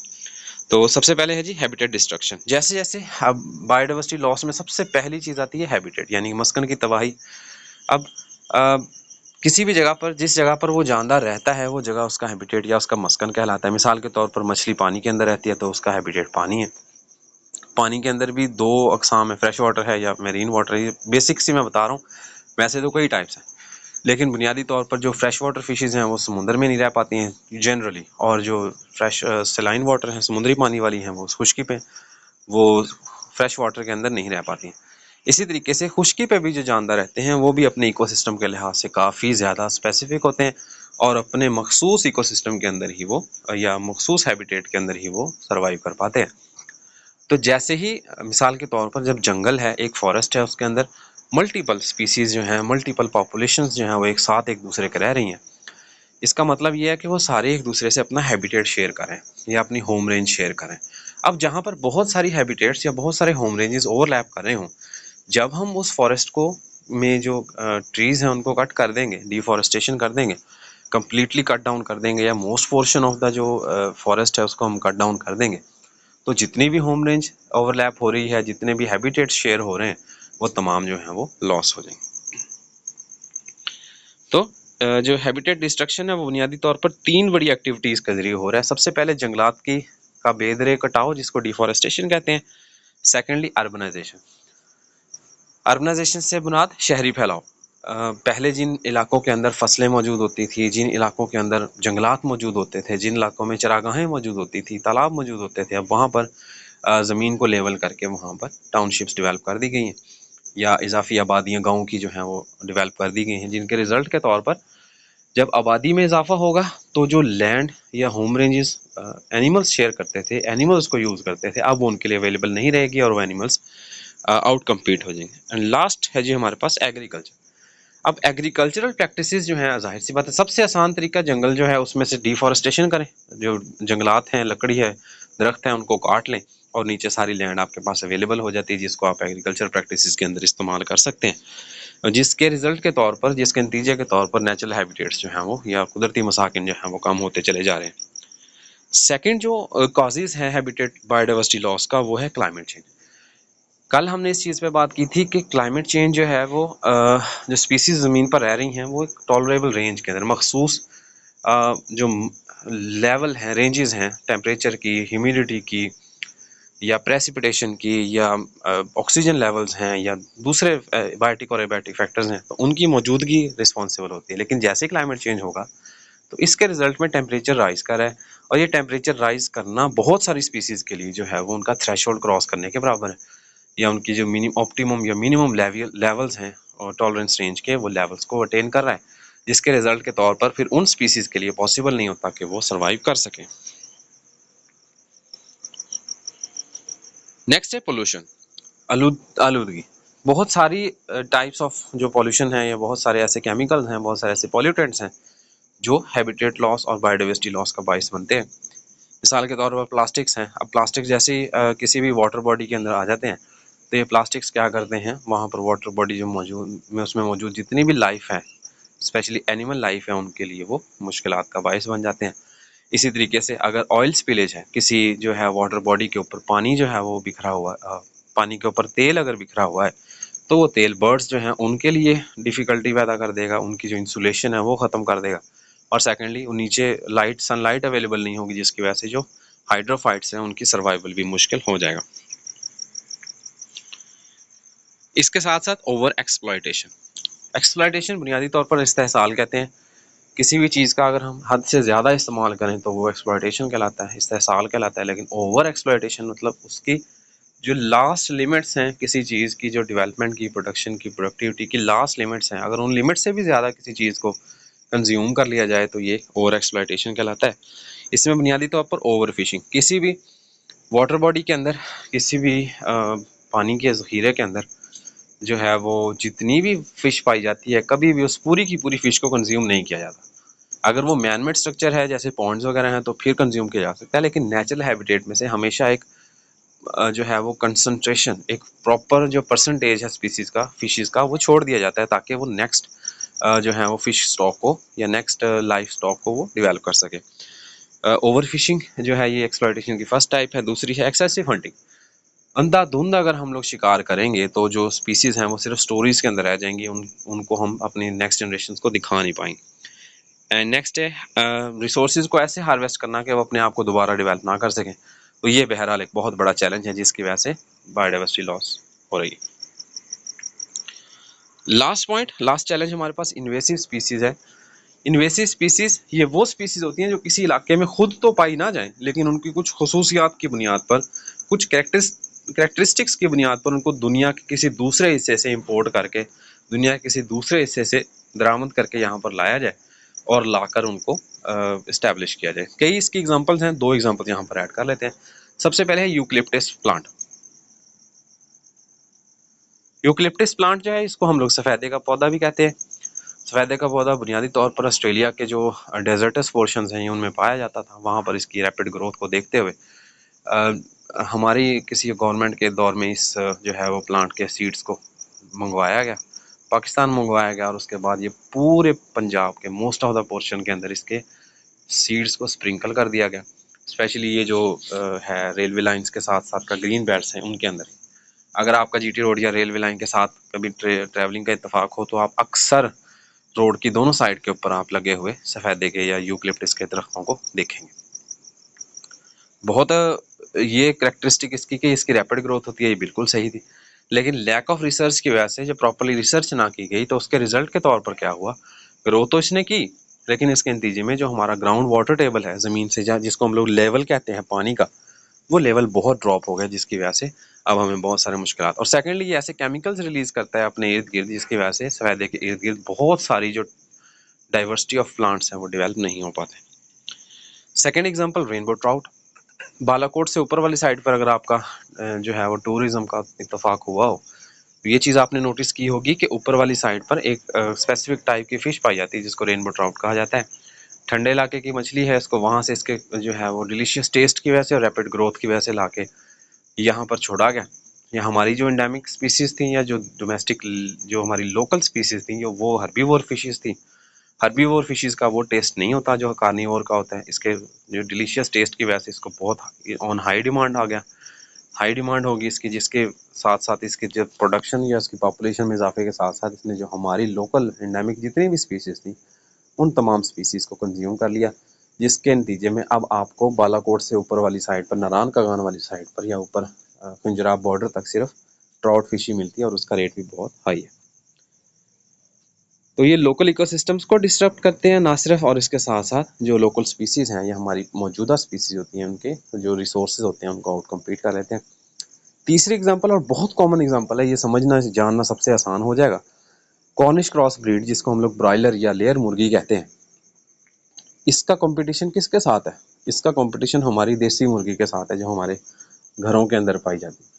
तो सबसे पहले है जी हैबिटेट डिस्ट्रक्शन। जैसे जैसे अब बायोडाइवर्सिटी लॉस में सबसे पहली चीज़ आती है हैबिटेट, यानी मस्कन की तबाही। अब अ, किसी भी जगह पर, जिस जगह पर वो जानदार रहता है, वो जगह उसका हैबिटेट या उसका मस्कन कहलाता है। मिसाल के तौर पर मछली पानी के अंदर रहती है तो उसका हैबिटेट पानी है। पानी के अंदर भी दो अकसाम है, फ्रेश वाटर है या मेरीन वाटर है। ये बेसिक सी मैं बता रहा हूँ, वैसे तो कई टाइप्स हैं, लेकिन बुनियादी तौर पर जो फ्रेश वाटर फिशेज़ हैं वो समुद्र में नहीं रह पाती हैं जनरली, और जो फ्रेश सलाइन वाटर हैं, समुद्री पानी वाली हैं, वो खुश्की पे, वो फ्रेश वाटर के अंदर नहीं रह पाती हैं। इसी तरीके से खुश्की पे भी जो जानदार रहते हैं वो भी अपने इकोसिस्टम के लिहाज से काफ़ी ज़्यादा स्पेसिफिक होते हैं और अपने मखसूस इकोसिस्टम के अंदर ही वो या मखसूस हैबिटेट के अंदर ही वो सर्वाइव कर पाते हैं। तो जैसे ही मिसाल के तौर पर जब जंगल है, एक फॉरेस्ट है, उसके अंदर मल्टीपल स्पीसीज़ जो हैं, मल्टीपल पॉपुलेशंस जो हैं वो एक साथ एक दूसरे के रह रही हैं। इसका मतलब ये है कि वो सारे एक दूसरे से अपना हैबिटेट शेयर करें या अपनी होम रेंज शेयर करें। अब जहाँ पर बहुत सारी हैबिटेट्स या बहुत सारे होम रेंजेस ओवरलैप कर रहे हों, जब हम उस फॉरेस्ट को में जो ट्रीज़ हैं उनको कट कर देंगे, डिफॉरेस्टेशन कर देंगे, कंप्लीटली कट डाउन कर देंगे या मोस्ट पोर्शन ऑफ द जो फॉरेस्ट है उसको हम कट डाउन कर देंगे, तो जितनी भी होम रेंज ओवरलैप हो रही है, जितने भी हैबिटेट शेयर हो रहे हैं, वो तमाम जो हैं वो लॉस हो जाएंगे। तो जो हैबिटेट डिस्ट्रक्शन है वो बुनियादी तौर पर तीन बड़ी एक्टिविटीज़ के जरिए हो रहा है। सबसे पहले जंगलात की का बेदरे कटाव जिसको डिफॉरेस्टेशन कहते हैं। सेकेंडली अर्बनाइजेशन, अर्बनाइजेशन से मुराद शहरी फैलाव। पहले जिन इलाकों के अंदर फसलें मौजूद होती थी, जिन इलाकों के अंदर जंगलात मौजूद होते थे, जिन इलाकों में चरागाहें मौजूद होती थी, तालाब मौजूद होते थे, अब वहाँ पर ज़मीन को लेवल करके वहाँ पर टाउनशिप्स डेवलप कर दी गई हैं या इजाफी आबादियाँ गाँव की जो हैं वो डेवलप कर दी गई हैं, जिनके रिजल्ट के तौर पर जब आबादी में इजाफा होगा तो जो लैंड या होम रेंजेस एनिमल्स शेयर करते थे, एनिमल्स को यूज़ करते थे, अब वो उनके लिए अवेलेबल नहीं रहेगी और वो एनिमल्स आउट कम्पीट हो जाएंगे। एंड लास्ट है जी हमारे पास एग्रीकल्चर। अब एग्रीकल्चरल प्रैक्टिसेस जो हैं, जाहिर सी बात है, सबसे आसान तरीका जंगल जो है उसमें से डिफॉरेस्टेशन करें। जो जंगलात हैं, लकड़ी है, दरख्त हैं, उनको काट लें और नीचे सारी लैंड आपके पास अवेलेबल हो जाती है जिसको आप एग्रीकल्चर प्रैक्टिसेस के अंदर इस्तेमाल कर सकते हैं, जिसके रिजल्ट के तौर पर, जिसके नतीजे के तौर पर नेचुरल हैबिटेट्स जो हैं वो या कुदरती मसाकिन जो हैं वो कम होते चले जा रहे हैं। सेकेंड जो कॉजेज़ हैं हैबिटेट बायोडाइवर्सिटी लॉस का, वो है क्लाइमेट चेंज। कल हमने इस चीज़ पे बात की थी कि क्लाइमेट चेंज जो है वो जो स्पीसीज ज़मीन पर रह रही हैं वो एक टॉलरेबल रेंज के अंदर मखसूस जो लेवल हैं, रेंजेस हैं टेम्परेचर की, ह्यूमिडिटी की या प्रेसिपिटेशन की या ऑक्सीजन लेवल्स हैं या दूसरे बायोटिक और एबायोटिक फैक्टर्स हैं, तो उनकी मौजूदगी रिस्पॉन्सिबल होती है। लेकिन जैसे क्लाइमेट चेंज होगा तो इसके रिजल्ट में टेम्परेचर राइज कर रहा है और ये टेम्परेचर राइज करना बहुत सारी स्पीसीज़ के लिए जो है वो उनका थ्रेशोल्ड क्रॉस करने के बराबर है, या उनकी जो ऑप्टिमम या मिनिमम लेवल्स हैं और टॉलरेंस रेंज के, वो लेवल्स को अटेन कर रहा है। जिसके रिजल्ट के तौर पर फिर उन स्पीसीज के लिए पॉसिबल नहीं होता कि वो सर्वाइव कर सकें। नेक्स्ट है पोल्यूशन, आलूदगी। बहुत सारी टाइप्स ऑफ जो पॉल्यूशन है या बहुत सारे ऐसे केमिकल्स हैं, बहुत सारे ऐसे पॉल्यूटेंट्स हैं जो हैबिटेट लॉस और बायोडाइवर्सिटी लॉस का बायस बनते हैं। मिसाल के तौर पर प्लास्टिक्स हैं। अब प्लास्टिक जैसे किसी भी वाटर बॉडी के अंदर आ जाते हैं तो ये प्लास्टिक्स क्या करते हैं, वहाँ पर वाटर बॉडी जो मौजूद में उसमें मौजूद जितनी भी लाइफ है, स्पेशली एनिमल लाइफ है, उनके लिए वो मुश्किलात का बायस बन जाते हैं। इसी तरीके से अगर ऑयल स्पिलेज है किसी जो है वाटर बॉडी के ऊपर, पानी जो है वो बिखरा हुआ, पानी के ऊपर तेल अगर बिखरा हुआ है तो वो तेल बर्ड्स जो हैं उनके लिए डिफ़िकल्टी पैदा कर देगा, उनकी जो इंसुलेशन है वो ख़त्म कर देगा। और सेकेंडली नीचे सनलाइट अवेलेबल नहीं होगी, जिसकी वजह से जो हाइड्रोफाइट्स हैं उनकी सर्वाइवल भी मुश्किल हो जाएगा। इसके साथ साथ ओवर एक्सप्लॉयटेशन। एक्सप्लॉयटेशन बुनियादी तौर पर इस्तेहसाल कहते हैं। किसी भी चीज़ का अगर हम हद से ज़्यादा इस्तेमाल करें तो वो एक्सप्लॉयटेशन कहलाता है, इस्तेहसाल कहलाता है। लेकिन ओवर एक्सप्लॉयटेशन मतलब उसकी जो लास्ट लिमिट्स हैं किसी चीज़ की, जो डेवलपमेंट की, प्रोडक्शन की, प्रोडक्टिविटी की लास्ट लिमिट्स हैं, अगर उन लिमिट से भी ज़्यादा किसी चीज़ को कंज्यूम कर लिया जाए तो ये ओवर एक्सप्लॉयटेशन कहलाता है। इसमें बुनियादी तौर पर ओवर फिशिंग, किसी भी वाटर बॉडी के अंदर, किसी भी पानी के ज़ख़ीरे के अंदर जो है वो जितनी भी फ़िश पाई जाती है, कभी भी उस पूरी की पूरी फ़िश को कंज्यूम नहीं किया जाता। अगर वो मैन मेड स्ट्रक्चर है जैसे पॉन्ड्स वगैरह हैं तो फिर कंज्यूम किया जा सकता है, लेकिन नेचुरल हैबिटेट में से हमेशा एक जो है वो कंसंट्रेशन, एक प्रॉपर जो परसेंटेज है स्पीसीज का, फिशेस का, वो छोड़ दिया जाता है ताकि वो नेक्स्ट जो है वो फिश स्टॉक को या नेक्स्ट लाइफ स्टॉक को वो डेवलप कर सके। ओवर फिशिंग जो है ये एक्सप्लॉयटेशन की फर्स्ट टाइप है। दूसरी है एक्सेसिव हंटिंग। अंधाधुंध अगर हम लोग शिकार करेंगे तो जो स्पीसीज हैं वो सिर्फ स्टोरीज के अंदर रह जाएंगी, उनको हम अपनी नेक्स्ट जनरेशन को दिखा नहीं पाएंगे। एंड नेक्स्ट है रिसोर्सेज को ऐसे हार्वेस्ट करना कि वो अपने आप को दोबारा डेवलप ना कर सकें। तो ये बहरहाल एक बहुत बड़ा चैलेंज है जिसकी वजह से बायोडाइवर्सिटी लॉस हो रही है। लास्ट पॉइंट, लास्ट चैलेंज हमारे पास इन्वेसिव स्पीसीज है। इन्वेसिव स्पीसीज ये वो स्पीसीज होती हैं जो किसी इलाके में खुद तो पाई ना जाए, लेकिन उनकी कुछ खसूसियात की बुनियाद पर, कुछ कैरेक्टरिस्टिक्स की बुनियाद पर उनको दुनिया के किसी दूसरे हिस्से से इंपोर्ट करके, दुनिया के किसी दूसरे हिस्से से दरामद करके यहाँ पर लाया जाए और लाकर उनको इस्टेब्लिश किया जाए। कई इसकी एग्जांपल्स हैं, दो एग्जांपल यहाँ पर ऐड कर लेते हैं। सबसे पहले है यूकलिप्टस प्लांट। यूकलिप्टस प्लांट जो है इसको हम लोग सफ़ेदे का पौधा भी कहते हैं। सफ़ेदे का पौधा बुनियादी तौर पर ऑस्ट्रेलिया के जो डेजर्टस पोर्शंस हैं उनमें पाया जाता था। वहाँ पर इसकी रैपिड ग्रोथ को देखते हुए हमारी किसी गवर्नमेंट के दौर में इस जो है वो प्लांट के सीड्स को मंगवाया गया, पाकिस्तान मंगवाया गया, और उसके बाद ये पूरे पंजाब के मोस्ट ऑफ द पोर्शन के अंदर इसके सीड्स को स्प्रिंकल कर दिया गया। स्पेशली ये जो है रेलवे लाइंस के साथ साथ का ग्रीन बेल्ट्स हैं उनके अंदर। अगर आपका जीटी रोड या रेलवे लाइन के साथ कभी ट्रैवलिंग का इत्तेफाक हो तो आप अक्सर रोड की दोनों साइड के ऊपर आप लगे हुए सफ़ेदे के या यूकलिप्टस के दरख्तों को देखेंगे। बहुत ये करैक्टरिस्टिक इसकी कि इसकी रैपिड ग्रोथ होती है, ये बिल्कुल सही थी, लेकिन लैक ऑफ रिसर्च की वजह से जब प्रॉपरली रिसर्च ना की गई तो उसके रिजल्ट के तौर पर क्या हुआ, ग्रोथ तो इसने की, लेकिन इसके नतीजे में जो हमारा ग्राउंड वाटर टेबल है, ज़मीन से जहाँ जिसको हम लोग लेवल कहते हैं पानी का, वो लेवल बहुत ड्रॉप हो गया, जिसकी वजह से अब हमें बहुत सारे मुश्किलात। और सेकेंडली ये ऐसे केमिकल्स रिलीज करता है अपने इर्द गिर्द जिसकी वजह से सफ़ेदे के इर्द गिर्द बहुत सारी जो डाइवर्सिटी ऑफ प्लांट्स हैं वो डेवलप नहीं हो पाते। Second example rainbow trout. Balakot से ऊपर वाली साइड पर अगर आपका जो है वो टूरिज्म का इत्तेफाक हुआ हो तो ये चीज़ आपने नोटिस की होगी कि ऊपर वाली साइड पर एक स्पेसिफिक टाइप की फ़िश पाई जाती है जिसको रेनबो ट्राउट कहा जाता है। ठंडे इलाके की मछली है, इसको वहाँ से इसके जो है वो डिलीशियस टेस्ट की वजह से और रैपिड ग्रोथ की वजह से लाके यहाँ पर छोड़ा गया। या हमारी जो एंडेमिक स्पीसीज़ थी या जो डोमेस्टिक जो हमारी लोकल स्पीसीज़ थी वो हर्बीवोर फिशेज़ थी। हर्बीवोर फिशेज़ का वो टेस्ट नहीं होता जो कार्निवोर का होता है। इसके जो डिलीशियस टेस्ट की वजह से इसको बहुत ऑन हाई डिमांड आ गया। हाई डिमांड होगी इसकी, जिसके साथ साथ इसकी जो प्रोडक्शन या इसकी पॉपुलेशन में इजाफे के साथ साथ इसने जो हमारी लोकल एंडेमिक जितनी भी स्पीसीज़ थी उन तमाम स्पीसीज़ को कंज्यूम कर लिया, जिसके नतीजे में अब आपको बालाकोट से ऊपर वाली साइड पर, नारायण कागान वाली साइड पर या ऊपर पंजाब बॉर्डर तक सिर्फ ट्राउट फिश ही मिलती है और उसका रेट भी बहुत हाई है। तो ये लोकल इकोसिस्टम्स को डिस्टर्ब करते हैं ना सिर्फ, और इसके साथ साथ जो लोकल स्पीसीज़ हैं या हमारी मौजूदा स्पीसीज़ होती हैं उनके जो रिसोर्सेज होते हैं उनको आउट कम्पीट कर लेते हैं। तीसरी एग्जांपल और बहुत कॉमन एग्जांपल है, ये समझना जानना सबसे आसान हो जाएगा, कॉर्निश क्रॉस ब्रीड जिसको हम लोग ब्रॉयलर या लेयर मुर्गी कहते हैं, इसका कंपटीशन किसके साथ है? इसका कंपटीशन हमारी देसी मुर्गी के साथ है जो हमारे घरों के अंदर पाई जाती है।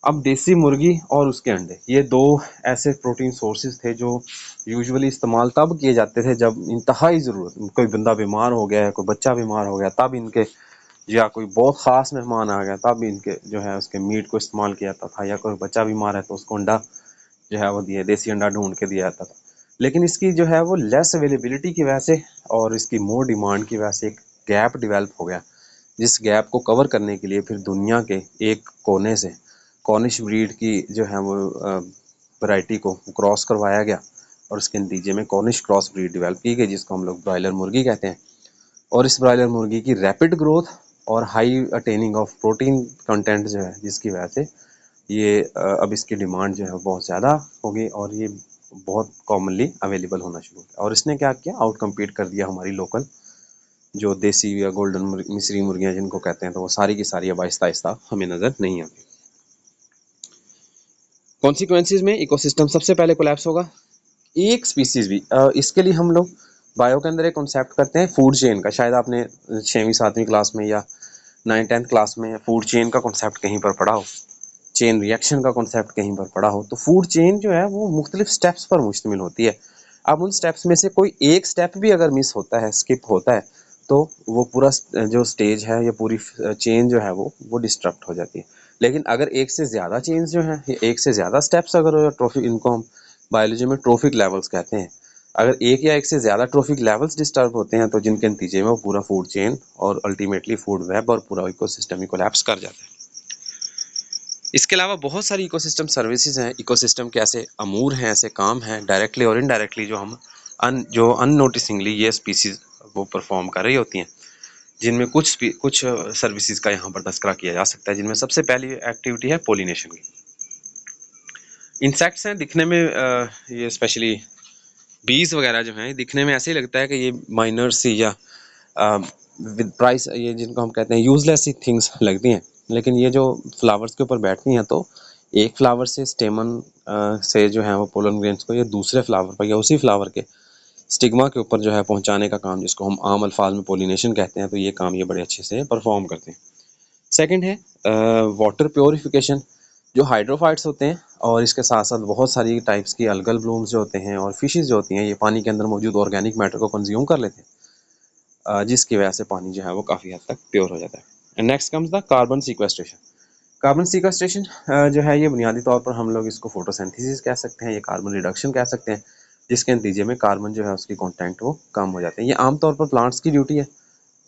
अब देसी मुर्गी और उसके अंडे, ये दो ऐसे प्रोटीन सोर्सेज थे जो यूजुअली इस्तेमाल तब किए जाते थे जब इंतहाई ज़रूरत, कोई बंदा बीमार हो गया है, कोई बच्चा बीमार हो गया, तब इनके, या कोई बहुत ख़ास मेहमान आ गया तब इनके जो है उसके मीट को इस्तेमाल किया जाता था, या कोई बच्चा बीमार है तो उसको अंडा जो है वो दिए, देसी अंडा ढूंढ के दिया जाता था। लेकिन इसकी जो है वो लेस अवेलेबिलिटी की वजह से और इसकी मोर डिमांड की वजह से एक गैप डेवलप हो गया, जिस गैप को कवर करने के लिए फिर दुनिया के एक कोने से कॉर्निश ब्रीड की जो है वो वैरायटी को क्रॉस करवाया गया और उसके नतीजे में कॉर्निश क्रॉस ब्रीड डेवलप की गई जिसको हम लोग ब्रॉयलर मुर्गी कहते हैं। और इस ब्रॉयलर मुर्गी की रैपिड ग्रोथ और high attaining of protein content जो है जिसकी वजह से ये अब इसकी डिमांड जो है बहुत ज़्यादा हो गई और ये बहुत कॉमनली अवेलेबल होना शुरू हो गया। और इसने क्या किया, आउट कम्पीट कर दिया हमारी लोकल जो देसी या गोल्डन मिस्री मुर्गियाँ जिनको कहते हैं, तो वो सारी की सारी अब आहिस्ता आहिस्ता हमें नज़र नहीं आती। कॉन्सिक्वेंसेज में इकोसिस्टम सबसे पहले कोलैप्स होगा। एक स्पीसीज भी इसके लिए हम लोग बायो के अंदर एक कॉन्सेप्ट करते हैं फूड चेन का, शायद आपने 6वीं 7वीं क्लास में या 9th 10th क्लास में फूड चेन का कॉन्सेप्ट कहीं पर पढ़ा हो, चेन रिएक्शन का कॉन्सेप्ट कहीं पर पढ़ा हो। तो फूड चेन जो है वो मुख्तलिफ स्टेप्स पर मुश्तमिल होती है। अब उन स्टेप्स में से कोई एक स्टेप भी अगर मिस होता है, स्किप होता है, तो वो पूरा जो स्टेज है या पूरी चेन जो है वो डिस्टर्ब हो जाती है। लेकिन अगर एक से ज़्यादा चेन्स जो हैं, एक से ज़्यादा स्टेप्स अगर ट्रॉफिक, इनको हम बायोलॉजी में ट्रॉफिक लेवल्स कहते हैं, अगर एक या एक से ज़्यादा ट्रॉफिक लेवल्स डिस्टर्ब होते हैं तो जिनके नतीजे में वो पूरा फूड चेन और अल्टीमेटली फूड वेब और पूरा इकोसिस्टम ही कोलैप्स कर जाता है। इसके अलावा बहुत सारी इकोसिस्टम सर्विसेज हैं, इकोसिस्टम के ऐसे अमूर हैं, ऐसे काम हैं डायरेक्टली और इनडायरेक्टली जो हम जो अननोटिसिंगली ये स्पीसीज वो परफॉर्म कर रही होती हैं, जिनमें कुछ सर्विसेज का यहाँ पर तस्करा किया जा सकता है, जिनमें सबसे पहली एक्टिविटी है पोलिनेशन की। इंसेक्ट्स हैं, दिखने में ये स्पेशली बीज वगैरह जो हैं दिखने में ऐसे ही लगता है कि ये माइनर सी या विद प्राइस, ये जिनको हम कहते हैं यूजलेस सी थिंग्स लगती हैं, लेकिन ये जो फ्लावर्स के ऊपर बैठती हैं तो एक फ्लावर से स्टेमन से जो है वो पोलन ग्रेन्स को ये दूसरे फ्लावर पर या उसी फ्लावर के स्टिग्मा के ऊपर जो है पहुंचाने का काम, जिसको हम आम अल्फाज में पोलिनेशन कहते हैं, तो ये काम ये बड़े अच्छे से परफॉर्म करते हैं। सेकंड है वाटर प्योरिफिकेशन, जो हाइड्रोफाइट्स होते हैं और इसके साथ साथ बहुत सारी टाइप्स की अलगल ब्लूम्स जो होते हैं और फिशेस जो होती हैं, ये पानी के अंदर मौजूद ऑर्गेनिक मैटर को कंज्यूम कर लेते हैं, जिसकी वजह से पानी जो है वो काफ़ी हद तक प्योर हो जाता है। And next comes the carbon sequestration. Carbon sequestration जो है ये बुनियादी तौर पर हम लोग इसको फोटोसिंथेसिस कह सकते हैं, ये कार्बन रिडक्शन कह सकते हैं, जिसके नतीजे में कार्बन जो है उसकी कंटेंट वो कम हो जाते हैं। ये आमतौर पर प्लांट्स की ड्यूटी है,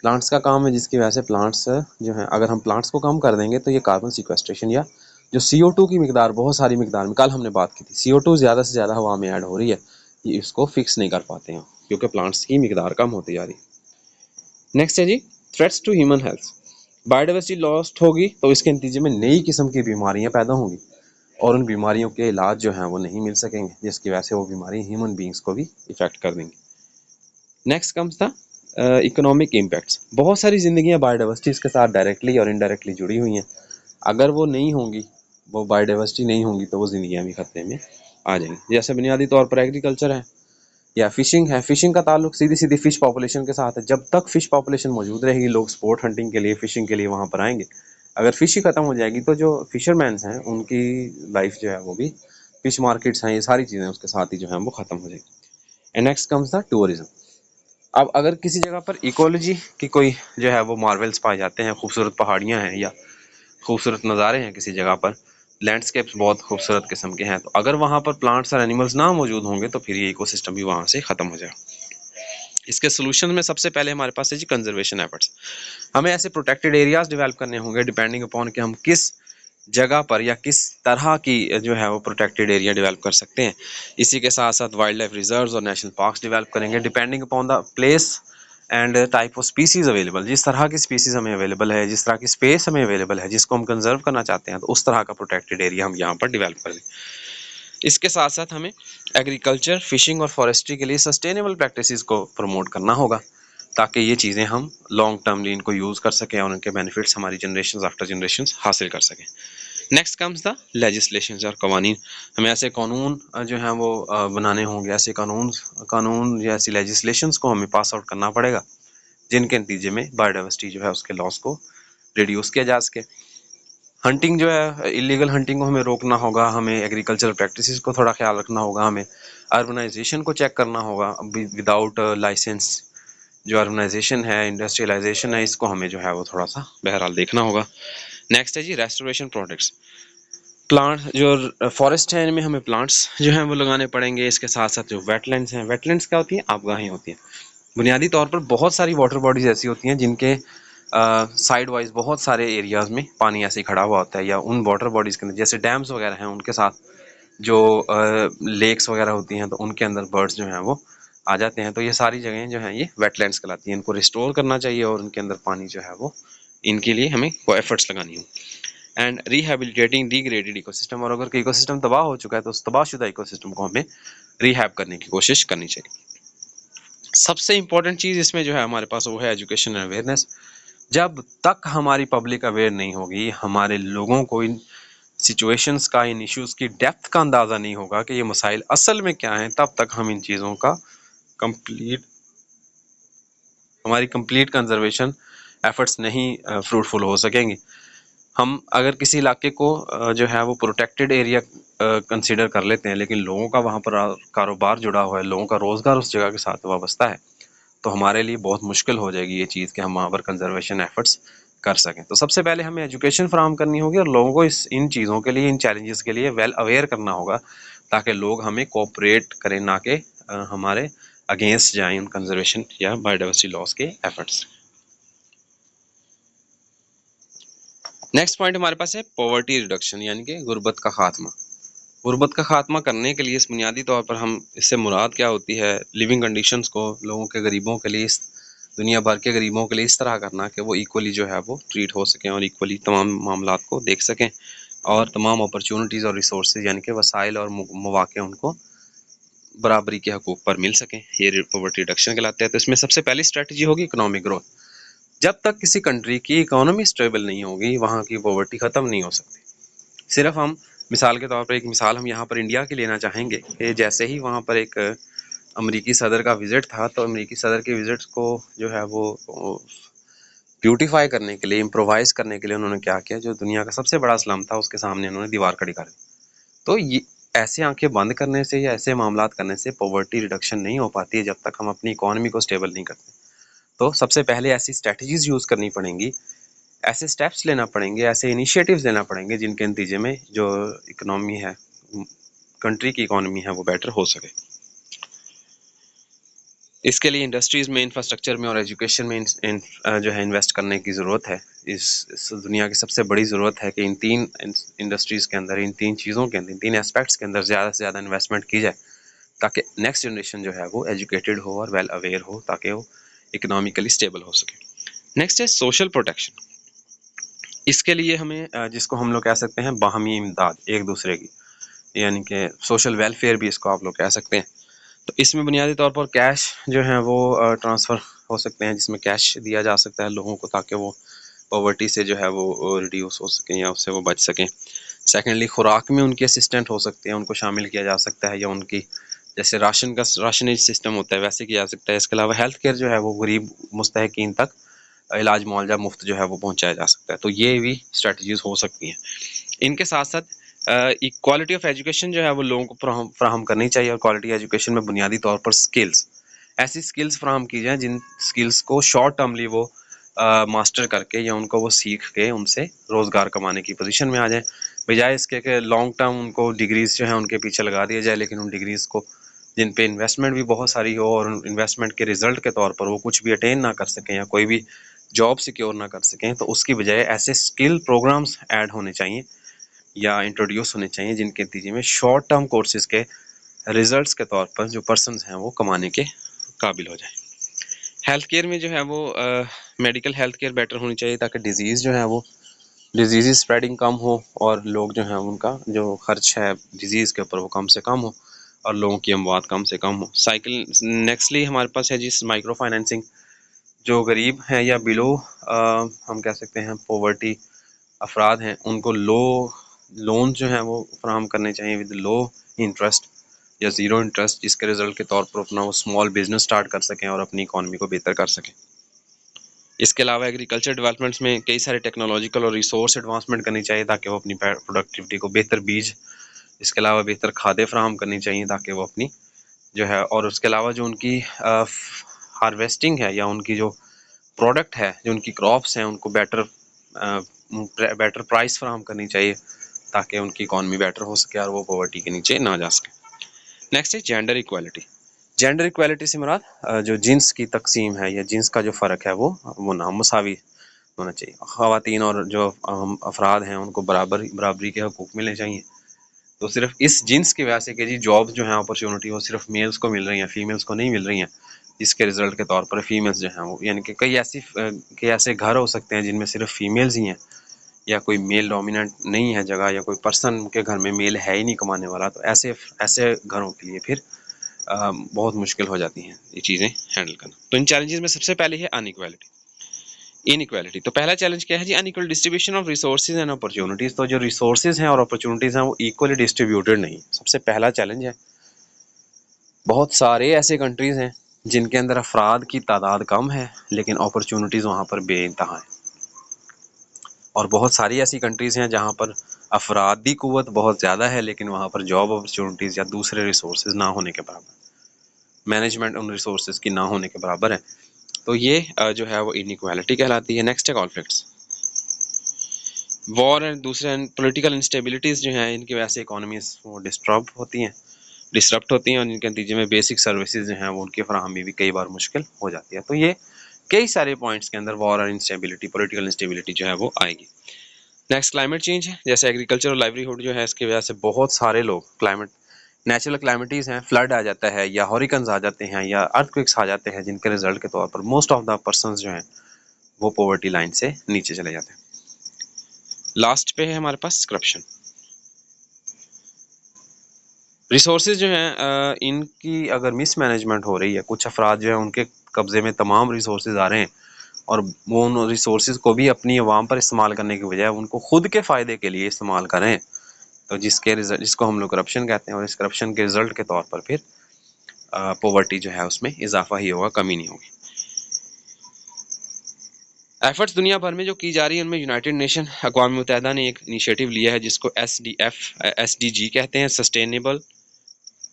प्लांट्स का काम है, जिसकी वजह से प्लांट्स जो है, अगर हम प्लांट्स को कम कर देंगे तो ये कार्बन सीक्वेस्ट्रेशन या जो CO2 की मिकदार बहुत सारी मिकदार में कल हमने बात की थी, CO2 ज़्यादा से ज़्यादा हवा में ऐड हो रही है, ये इसको फिक्स नहीं कर पाते हैं क्योंकि प्लांट्स की मिकदार कम होती जा रही है। नेक्स्ट है जी threats to human health. Biodiversity lost होगी तो इसके नतीजे में नई किस्म की बीमारियां पैदा होंगी और उन बीमारियों के इलाज जो हैं वो नहीं मिल सकेंगे, जिसकी वजह से वो बीमारी ह्यूमन बींग्स को भी इफेक्ट कर देंगी। Next comes the economic impacts. बहुत सारी ज़िंदगियां बायोडाइवर्सिटी के साथ डायरेक्टली और इनडायरेक्टली जुड़ी हुई हैं, अगर वो नहीं होंगी, वो बायोडाइवर्सिटी नहीं होंगी तो वो ज़िंदगियां भी खतरे में आ जाएंगी। जैसे बुनियादी तौर पर एग्रीकल्चर है या फिशिंग है, फिशिंग का ताल्लुक सीधी सीधी फिश पॉपुलेशन के साथ है। जब तक फिश पॉपुलेशन मौजूद रहेगी, लोग स्पोर्ट हंटिंग के लिए, फिशिंग के लिए वहाँ पर आएंगे। अगर फिश ही खत्म हो जाएगी तो जो फिशरमैन्स हैं उनकी लाइफ जो है वो भी, फिश मार्केट्स हैं, ये सारी चीज़ें उसके साथ ही जो है वो ख़त्म हो जाएगी। And next comes the tourism. अब अगर किसी जगह पर इकोलॉजी की कोई जो है वो मार्वल्स पाए जाते हैं, खूबसूरत पहाड़ियाँ हैं या खूबसूरत नज़ारे हैं, किसी जगह पर लैंडस्केप्स बहुत खूबसूरत किस्म के हैं, तो अगर वहाँ पर प्लांट्स और एनिमल्स ना मौजूद होंगे तो फिर ये इकोसिस्टम भी वहाँ से ख़त्म हो जाएगा। इसके सोल्यूशन में सबसे पहले हमारे पास है जी कंजर्वेशन एफर्ट्स। हमें ऐसे प्रोटेक्टेड एरियाज डेवलप करने होंगे डिपेंडिंग अपॉन कि हम किस जगह पर या किस तरह की जो है वो प्रोटेक्टेड एरिया डेवलप कर सकते हैं। इसी के साथ साथ वाइल्ड लाइफ रिजर्व्स और नेशनल पार्क्स डेवलप करेंगे depending upon the place and type of species available. जिस तरह की स्पीसीज हमें अवेलेबल है, जिस तरह की स्पेस हमें अवेलेबल है, जिसको हम कंजर्व करना चाहते हैं, तो उस तरह का प्रोटेक्टेड एरिया हम यहाँ पर डेवलप कर दें। इसके साथ साथ हमें एग्रीकल्चर, फिशिंग और फॉरेस्ट्री के लिए सस्टेनेबल प्रैक्टिसेस को प्रमोट करना होगा, ताकि ये चीज़ें हम लॉन्ग टर्मली इनको यूज़ कर सकें और उनके बेनिफिट्स हमारी जनरेशन आफ्टर जनरेशन हासिल कर सकें। नेक्स्ट कम्स द लेजिस्लेशंस और कवानीन। हमें ऐसे कानून जो हैं वो बनाने होंगे, ऐसे कानून या ऐसी लेजिस्लेशंस को हमें पास आउट करना पड़ेगा जिनके नतीजे में बायोडाइवर्सिटी जो है उसके लॉस को रिड्यूस किया जा सके। हंटिंग जो है, इलीगल हंटिंग को हमें रोकना होगा, हमें एग्रीकल्चरल प्रैक्टिसेस को थोड़ा ख्याल रखना होगा, हमें अर्बनाइजेशन को चेक करना होगा। विदाउट लाइसेंस जो अर्बनाइजेशन है, इंडस्ट्रियलाइजेशन है, इसको हमें जो है वो थोड़ा सा बहरहाल देखना होगा। नेक्स्ट है जी रेस्टोरेशन प्रोडक्ट्स। प्लांट जो फॉरेस्ट है इनमें हमें प्लांट्स जो हैं वो लगाने पड़ेंगे। इसके साथ साथ जो वेटलैंड्स हैं, वेटलैंड्स क्या होती हैं? आबगाहें होती हैं। बुनियादी तौर पर बहुत सारी वाटर बॉडीज ऐसी होती हैं जिनके साइड वाइज बहुत सारे एरियाज में पानी ऐसे ही खड़ा हुआ होता है, या उन वाटर बॉडीज के अंदर जैसे डैम्स वगैरह हैं उनके साथ जो लेक्स वगैरह होती हैं तो उनके अंदर बर्ड्स जो हैं वो आ जाते हैं। तो ये सारी जगहें जो हैं ये वेटलैंड्स कहलाती हैं। इनको रिस्टोर करना चाहिए और उनके अंदर पानी जो है वो, इनके लिए हमें को एफर्ट्स लगानी हो। एंड रिहेबिलिटेटिंग डिग्रेडेड इकोसिस्टम, और अगर इकोसिस्टम तबाह हो चुका है तो उस तबाहशुदा इकोसिस्टम को हमें रिहैब करने की कोशिश करनी चाहिए। सबसे इंपॉर्टेंट चीज़ इसमें जो है हमारे पास वो है एजुकेशन एंड अवेयरनेस। जब तक हमारी पब्लिक अवेयर नहीं होगी, हमारे लोगों को इन सिचुएशंस का, इन इश्यूज़ की डेप्थ का अंदाज़ा नहीं होगा कि ये मसाइल असल में क्या हैं, तब तक हम इन चीज़ों का कंप्लीट हमारी कंप्लीट कंजर्वेशन एफर्ट्स नहीं फ्रूटफुल हो सकेंगे। हम अगर किसी इलाके को जो है वो प्रोटेक्टेड एरिया कंसीडर कर लेते हैं, लेकिन लोगों का वहाँ पर कारोबार जुड़ा हुआ है, लोगों का रोज़गार उस जगह के साथ वाबस्ता है, तो हमारे लिए बहुत मुश्किल हो जाएगी ये चीज़ कि हम वहाँ पर कंजर्वेशन एफर्ट्स कर सकें। तो सबसे पहले हमें एजुकेशन फराहम करनी होगी और लोगों को इन चीज़ों के लिए, इन चैलेंजेस के लिए वेल अवेयर करना होगा, ताकि लोग हमें कोऑपरेट करें, ना कि हमारे अगेंस्ट जाएं उन कंजर्वेशन या बायोडाइवर्सिटी लॉस के एफर्ट्स। नेक्स्ट पॉइंट हमारे पास है पॉवर्टी रिडक्शन, यानी कि गुर्बत का खात्मा। गुर्बत का खात्मा करने के लिए इस बुनियादी तौर पर हम, इससे मुराद क्या होती है, लिविंग कंडीशंस को लोगों के, गरीबों के लिए, इस दुनिया भर के गरीबों के लिए इस तरह करना कि वो इक्वली जो है वो ट्रीट हो सकें और इक्वली तमाम मामलात को देख सकें और तमाम अपॉर्चुनिटीज़ और रिसोर्सेज यानी कि वसाइल और मौके उनको बराबरी के हकूक़ पर मिल सकें। ये पॉवर्टी रिडक्शन कहलाते हैं। तो इसमें सबसे पहली स्ट्रैटेजी होगी इकोनॉमिक ग्रोथ। जब तक किसी कंट्री की इकोनॉमी स्टेबल नहीं होगी, वहाँ की पॉवर्टी ख़त्म नहीं हो सकती। सिर्फ हम मिसाल के तौर पर, एक मिसाल हम यहाँ पर इंडिया की लेना चाहेंगे कि जैसे ही वहाँ पर एक अमेरिकी सदर का विज़िट था, तो अमेरिकी सदर के विज़िट को जो है वो ब्यूटीफाई करने के लिए, इम्प्रोवाइज़ करने के लिए उन्होंने क्या किया, जो दुनिया का सबसे बड़ा स्लम था उसके सामने उन्होंने दीवार खड़ी कर दी। तो ये ऐसे आंखें बंद करने से या ऐसे मामलात करने से पॉवर्टी रिडक्शन नहीं हो पाती है जब तक हम अपनी इकोनॉमी को स्टेबल नहीं करते। तो सबसे पहले ऐसी स्ट्रैटेजीज़ यूज़ करनी पड़ेंगी, ऐसे स्टेप्स लेना पड़ेंगे, ऐसे इनिशिएटिव्स लेना पड़ेंगे जिनके नतीजे में जो इकोनॉमी है, कंट्री की इकोनॉमी है, वो बेटर हो सके। इसके लिए इंडस्ट्रीज़ में, इंफ्रास्ट्रक्चर में और एजुकेशन में जो है इन्वेस्ट करने की ज़रूरत है। इस दुनिया की सबसे बड़ी ज़रूरत है कि इन तीन इंडस्ट्रीज़ के अंदर, इन तीन चीज़ों के अंदर, इन तीन एस्पेक्ट्स के अंदर ज़्यादा से ज़्यादा इन्वेस्टमेंट की जाए, ताकि नेक्स्ट जनरेशन जो है वो एजुकेटेड हो और वेल अवेयर हो, ताकि वो इकोनॉमिकली स्टेबल हो सके। नेक्स्ट है सोशल प्रोटेक्शन। इसके लिए हमें, जिसको हम लोग कह सकते हैं बाहमी इमदाद एक दूसरे की, यानी कि सोशल वेलफेयर भी इसको आप लोग कह सकते हैं। तो इसमें बुनियादी तौर पर कैश जो है वो ट्रांसफ़र हो सकते हैं, जिसमें कैश दिया जा सकता है लोगों को, ताकि वो पॉवर्टी से जो है वो रिड्यूस हो सकें या उससे वो बच सकें। सेकेंडली, खुराक में उनके असिस्टेंट हो सकते हैं, उनको शामिल किया जा सकता है, या उनकी जैसे राशनेज सिस्टम होता है वैसे किया जा सकता है। इसके अलावा हेल्थ केयर जो है वो गरीब मुस्तहिकीन तक इलाज मुआवजा मुफ्त जो है वो पहुंचाया जा सकता है। तो ये भी स्ट्रेटजीज हो सकती हैं। इनके साथ साथ क्वालिटी ऑफ एजुकेशन जो है वो लोगों को फ्राहम करनी चाहिए, और क्वालिटी एजुकेशन में बुनियादी तौर पर स्किल्स, ऐसी स्किल्स फ्राहम की जाए जिन स्किल्स को शॉर्ट टर्मली वो मास्टर करके या उनको वो सीख के उनसे रोज़गार कमाने की पोजीशन में आ जाए, बजाय इसके कि लॉन्ग टर्म उनको डिग्रीज जो है उनके पीछे लगा दिया जाए, लेकिन उन डिग्रीज़ को जिन पे इन्वेस्टमेंट भी बहुत सारी हो और इन्वेस्टमेंट के रिजल्ट के तौर पर वो कुछ भी अटेन ना कर सकें या कोई भी जॉब सिक्योर ना कर सकें। तो उसकी बजाय ऐसे स्किल प्रोग्राम्स ऐड होने चाहिए या इंट्रोड्यूस होने चाहिए जिनके नतीजे में शॉर्ट टर्म कोर्सेज के रिजल्ट्स के तौर पर जो पर्सनस हैं वो कमाने के काबिल हो जाएं। हेल्थ केयर में जो है वो मेडिकल हेल्थ केयर बेटर होनी चाहिए, ताकि डिजीज़ जो है वो डिजीज़ स्प्रेडिंग कम हो और लोग जो हैं उनका जो खर्च है डिजीज़ के ऊपर वो कम से कम हो और लोगों की अमवात कम से कम हो। साइकिल नेक्स्टली हमारे पास है जिस माइक्रो फाइनेंसिंग, जो गरीब हैं या बिलो हम कह सकते हैं पॉवर्टी अफराद हैं, उनको लो लोन जो हैं वो फराहम करने चाहिए विद लो इंटरेस्ट या ज़ीरो इंटरेस्ट, जिसके रिजल्ट के तौर पर अपना वो स्मॉल बिजनेस स्टार्ट कर सकें और अपनी इकॉनमी को बेहतर कर सकें। इसके अलावा एग्रीकल्चर डेवलपमेंट्स में कई सारे टेक्नोलॉजिकल और रिसोर्स एडवांसमेंट करनी चाहिए ताकि वो अपनी प्रोडक्टिविटी को बेहतर बीज, इसके अलावा बेहतर खादें फराहम करनी चाहिए ताकि वो अपनी जो है, और उसके अलावा जो उनकी हार्वेस्टिंग है या उनकी जो प्रोडक्ट है, जो उनकी क्रॉप्स हैं, उनको बेटर प्राइस फराहम करनी चाहिए ताकि उनकी इकॉनमी बेटर हो सके और वो पॉवर्टी के नीचे ना जा सके। नेक्स्ट है जेंडर इक्वालिटी। जेंडर इक्वालिटी से मुराद जो जिन्स की तकसीम है या जिन्स का जो फ़र्क है वो ना मसावी होना चाहिए। ख़वातीन और जो अफराद हैं उनको बराबरी के हकूक़ मिलने चाहिए। तो सिर्फ इस जिन्स की वजह से कि जी जॉब जो है अपॉर्चुनिटी वो सिर्फ मेल्स को मिल रही हैं, फीमेल्स को नहीं मिल रही हैं, जिसके रिजल्ट के तौर पर फीमेल्स जो हैं वो, यानी कि कई ऐसे घर हो सकते हैं जिनमें सिर्फ फीमेल्स ही हैं या कोई मेल डोमिनेंट नहीं है जगह, या कोई पर्सन के घर में मेल है ही नहीं कमाने वाला, तो ऐसे ऐसे घरों के लिए फिर बहुत मुश्किल हो जाती हैं ये चीज़ें हैंडल करना। तो इन चैलेंजेस में सबसे पहले है अनइक्वालिटी, इनइक्वालिटी। तो पहला चैलेंज क्या है जी? Unequal distribution of resources and opportunities. तो जो रिसोर्सेज हैं और अपॉर्चुनिटीज़ हैं वो इक्वली डिस्ट्रीब्यूटेड नहीं, सबसे पहला चैलेंज है। बहुत सारे ऐसे कंट्रीज़ हैं जिनके अंदर अफराद की तादाद कम है लेकिन अपॉर्चुनिटीज़ वहाँ पर बेइंतहा हैं, और बहुत सारी ऐसी कंट्रीज़ हैं जहाँ पर अफरादी कुव्वत बहुत ज़्यादा है लेकिन वहाँ पर जॉब अपॉर्चुनिटीज़ या दूसरे रिसोर्सेज ना होने के बराबर, मैनेजमेंट उन रिसोर्सेज की ना होने के बराबर है। तो ये जो है वो इनइक्वालिटी कहलाती है। नेक्स्ट है कॉन्फ्लिक्ट्स, वॉर एंड दूसरे पॉलिटिकल इंस्टेबिलिटीज़ जो हैं इनकी वजह से इकोनॉमीज वो डिस्टर्ब होती हैं और इनके नतीजे में बेसिक सर्विसेज जो हैं वो उनकी फराहमी भी कई बार मुश्किल हो जाती है। तो ये कई सारे पॉइंट्स के अंदर वॉर और इंस्टेबिलिटी, पॉलिटिकल इंस्टेबिलिटी जो है वो आएगी। नेक्स्ट क्लाइमेट चेंज है, जैसे एग्रीकल्चर और लाइवलीहुड जो है इसकी वजह से बहुत सारे लोग नेचुरल क्लाइमिटीज़ हैं, फ्लड आ जाता है या हॉरिकन्स आ जाते हैं या अर्थक्वेक्स आ जाते हैं, जिनके रिजल्ट के तौर पर मोस्ट ऑफ द पर्सनस जो हैं वो पॉवर्टी लाइन से नीचे चले जाते हैं। लास्ट पे है हमारे पास करप्शन। रिसोर्सेज जो हैं इनकी अगर मिसमैनेजमेंट हो रही है, कुछ अफराद जो है उनके कब्जे में तमाम रिसोर्सेज आ रहे हैं और वो उन रिसोर्सेज को भी अपनी आवाम पर इस्तेमाल करने की बजाय उनको खुद के फ़ायदे के लिए इस्तेमाल करें, तो जिसको हम लोग करप्शन कहते हैं, और इस करप्शन के रिजल्ट के तौर पर फिर पॉवर्टी जो है उसमें इजाफा ही होगा, कमी नहीं होगी। एफर्ट्स दुनिया भर में जो की जा रही है उनमें यूनाइटेड नेशन अक़वाम मुत्तहिदा ने एक इनिशिएटिव लिया है जिसको SDG कहते हैं, सस्टेनेबल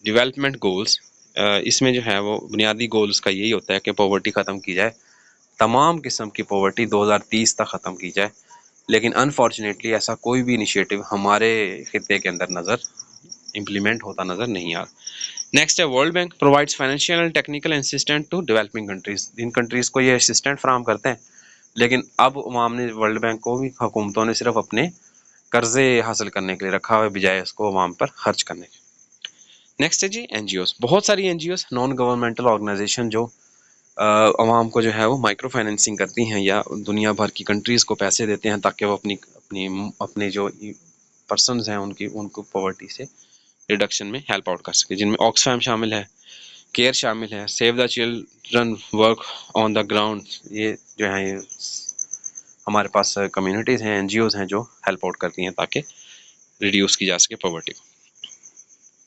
डेवलपमेंट गोल्स। इसमें जो है वो बुनियादी गोल उसका यही होता है कि पॉवर्टी ख़त्म की जाए, तमाम किस्म की पॉवर्टी 2030 तक ख़त्म की जाए। लेकिन अनफॉर्चुनेटली ऐसा कोई भी इनिशिएटिव हमारे खित्ते के अंदर इम्प्लीमेंट होता नज़र नहीं आ रहा। नेक्स्ट है World Bank provides financial and technical assistant to developing countries. इन कंट्रीज़ को ये असिस्टेंट फराहम करते हैं, लेकिन अब अवाम ने वर्ल्ड बैंक को भी, हुकूमतों ने सिर्फ अपने कर्जे हासिल करने के लिए रखा हुआ है बजाय उसको अवाम पर खर्च करने के। नेक्स्ट है जी NGOs। बहुत सारी NGOs, नॉन गवर्नमेंटल ऑर्गेनाइजेशन, जो अवाम को जो है वो माइक्रो फाइनेंसिंग करती हैं या दुनिया भर की कंट्रीज़ को पैसे देते हैं ताकि वो अपनी अपनी अपने जो पर्सनस हैं उनको पॉवर्टी से रिडक्शन में हेल्प आउट कर सके, जिनमें ऑक्सफैम शामिल है, केयर शामिल है, save the children work on the ground. ये जो है ये हमारे पास कम्युनिटीज़ हैं, NGOs हैं जो हेल्प आउट करती हैं ताकि रिड्यूस की जा सके पॉवर्टी को।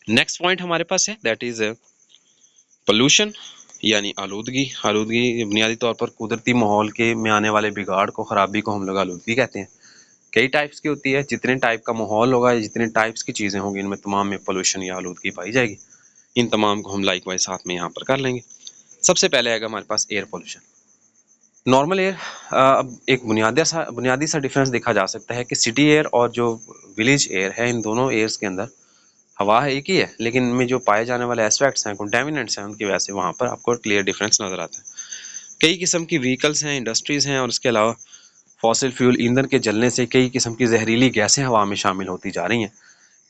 नेक्स्ट पॉइंट हमारे पास है दैट इज़ पोल्यूशन, यानी आलूदगी बुनियादी तौर पर कुदरती माहौल के में आने वाले बिगाड़ को, ख़राबी को हम लोग आलूदगी कहते हैं। कई टाइप्स की होती है, जितने टाइप का माहौल होगा, जितने टाइप्स की चीज़ें होंगी, इनमें तमाम में पोल्यूशन या आलूदगी पाई जाएगी। इन तमाम को हम लाइक वाइज साथ में यहाँ पर कर लेंगे। सबसे पहले आएगा हमारे पास एयर पोल्यूशन। नॉर्मल एयर, अब एक बुनियादी सा डिफरेंस देखा जा सकता है कि सिटी एयर और जो विलेज एयर है, इन दोनों एयर्स के अंदर हवा है एक ही है, लेकिन इनमें जो पाए जाने वाले एस्पेक्ट्स हैं, कंटेमिनेंट्स हैं, उनकी वजह से वहाँ पर आपको क्लियर डिफरेंस नज़र आता है। कई किस्म की व्हीकल्स हैं, इंडस्ट्रीज़ हैं, और इसके अलावा फॉसिल फ्यूल ईंधन के जलने से कई किस्म की जहरीली गैसें हवा में शामिल होती जा रही हैं,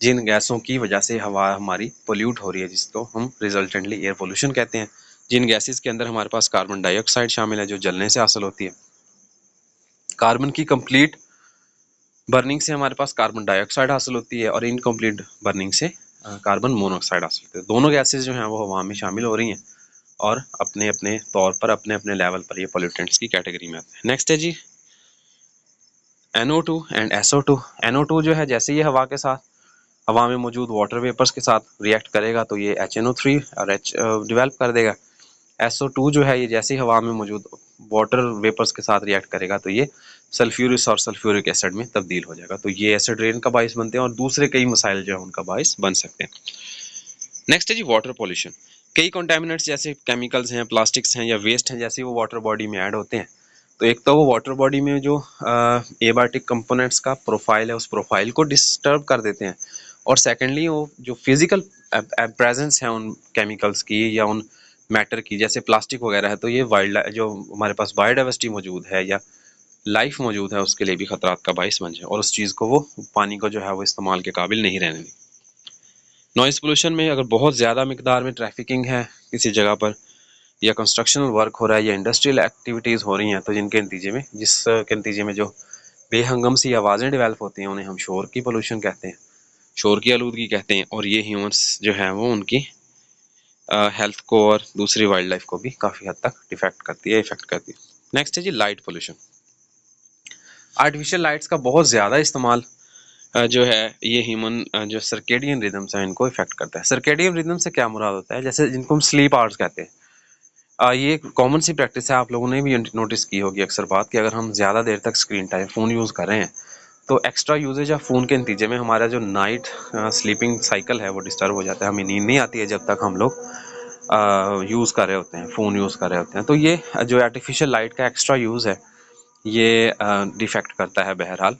जिन गैसों की वजह से हवा हमारी पोल्यूट हो रही है, जिसको हम रिजल्टेंटली एयर पोल्यूशन कहते हैं। जिन गैसेस के अंदर हमारे पास कार्बन डाइऑक्साइड शामिल है जो जलने से हासिल होती है। कार्बन की कंप्लीट बर्निंग से हमारे पास कार्बन डाइऑक्साइड हासिल होती है और इनकम्प्लीट बर्निंग से कार्बन मोनोऑक्साइड हासिल होती है। दोनों गैसेस जो हैं वो हवा में शामिल हो रही हैं और अपने अपने तौर पर, अपने अपने लेवल पर ये पोल्यूटेंट्स की कैटेगरी में आते हैं। नेक्स्ट है जी NO2 एंड SO2। NO2 जो है जैसे ये हवा में मौजूद वाटर वेपर्स के साथ रिएक्ट करेगा तो ये HNO3 और H डेवलप कर देगा। SO2 जो है ये जैसे ही हवा में मौजूद वाटर वेपर्स के साथ रिएक्ट करेगा तो ये सल्फ्यूरिस और सल्फ्यूरिक एसिड में तब्दील हो जाएगा। तो ये एसिड रेन का बाइस बनते हैं और दूसरे कई मसाइल जो है उनका बाइस बन सकते हैं। नेक्स्ट है जी वाटर पॉल्यूशन। कई कंटामिनेंट्स जैसे केमिकल्स हैं, प्लास्टिक्स हैं या वेस्ट हैं, जैसे वो वाटर बॉडी में ऐड होते हैं तो एक तो वो वाटर बॉडी में जो एबायोटिक कंपोनेंट्स का प्रोफाइल है उस प्रोफाइल को डिस्टर्ब कर देते हैं, और सेकेंडली वो जो फिजिकल प्रेजेंस है उन केमिकल्स की या उन मैटर की, जैसे प्लास्टिक वगैरह है, तो ये वाइल्ड जो हमारे पास बायोडाइवर्सिटी मौजूद है या लाइफ मौजूद है उसके लिए भी खतरात का बाइस बन जाए और उस चीज़ को वो पानी को जो है वो इस्तेमाल के काबिल नहीं रहने दी। नॉइज़ पोल्यूशन में अगर बहुत ज़्यादा मिकदार में ट्रैफिकिंग है किसी जगह पर या कंस्ट्रक्शनल वर्क हो रहा है या इंडस्ट्रियल एक्टिविटीज़ हो रही हैं तो जिसके नतीजे में जो बेहंगम सी आवाज़ें डेवलप होती हैं उन्हें हम शोर की पोल्यूशन कहते हैं, शोर की आलूदगी कहते हैं, और ये ह्यूमंस जो है वो उनकी हेल्थ को और दूसरी वाइल्ड लाइफ को भी काफ़ी हद तक इफेक्ट करती है। नेक्स्ट है जी लाइट पोल्यूशन। आर्टिफिशियल लाइट्स का बहुत ज़्यादा इस्तेमाल जो है ये ह्यूमन जो सर्केडियन रिदम्स हैं इनको इफेक्ट करता है। सर्केडियन रिदम से क्या मुराद होता है, जैसे जिनको हम स्लीप आवर्स कहते हैं, ये एक कॉमन सी प्रैक्टिस है, आप लोगों ने भी नोटिस की होगी अक्सर बात कि अगर हम ज़्यादा देर तक स्क्रीन टाइम फ़ोन यूज़ कर रहे हैं तो एक्स्ट्रा यूजेज ऑफ फ़ोन के नतीजे में हमारा जो नाइट स्लीपिंग साइकिल है वो डिस्टर्ब हो जाता है, हमें नींद नहीं आती है जब तक हम लोग यूज़ कर रहे होते हैं, फ़ोन यूज़ कर रहे होते हैं। तो ये जो आर्टिफिशियल लाइट का एक्स्ट्रा यूज़ है ये डिफेक्ट करता है बहरहाल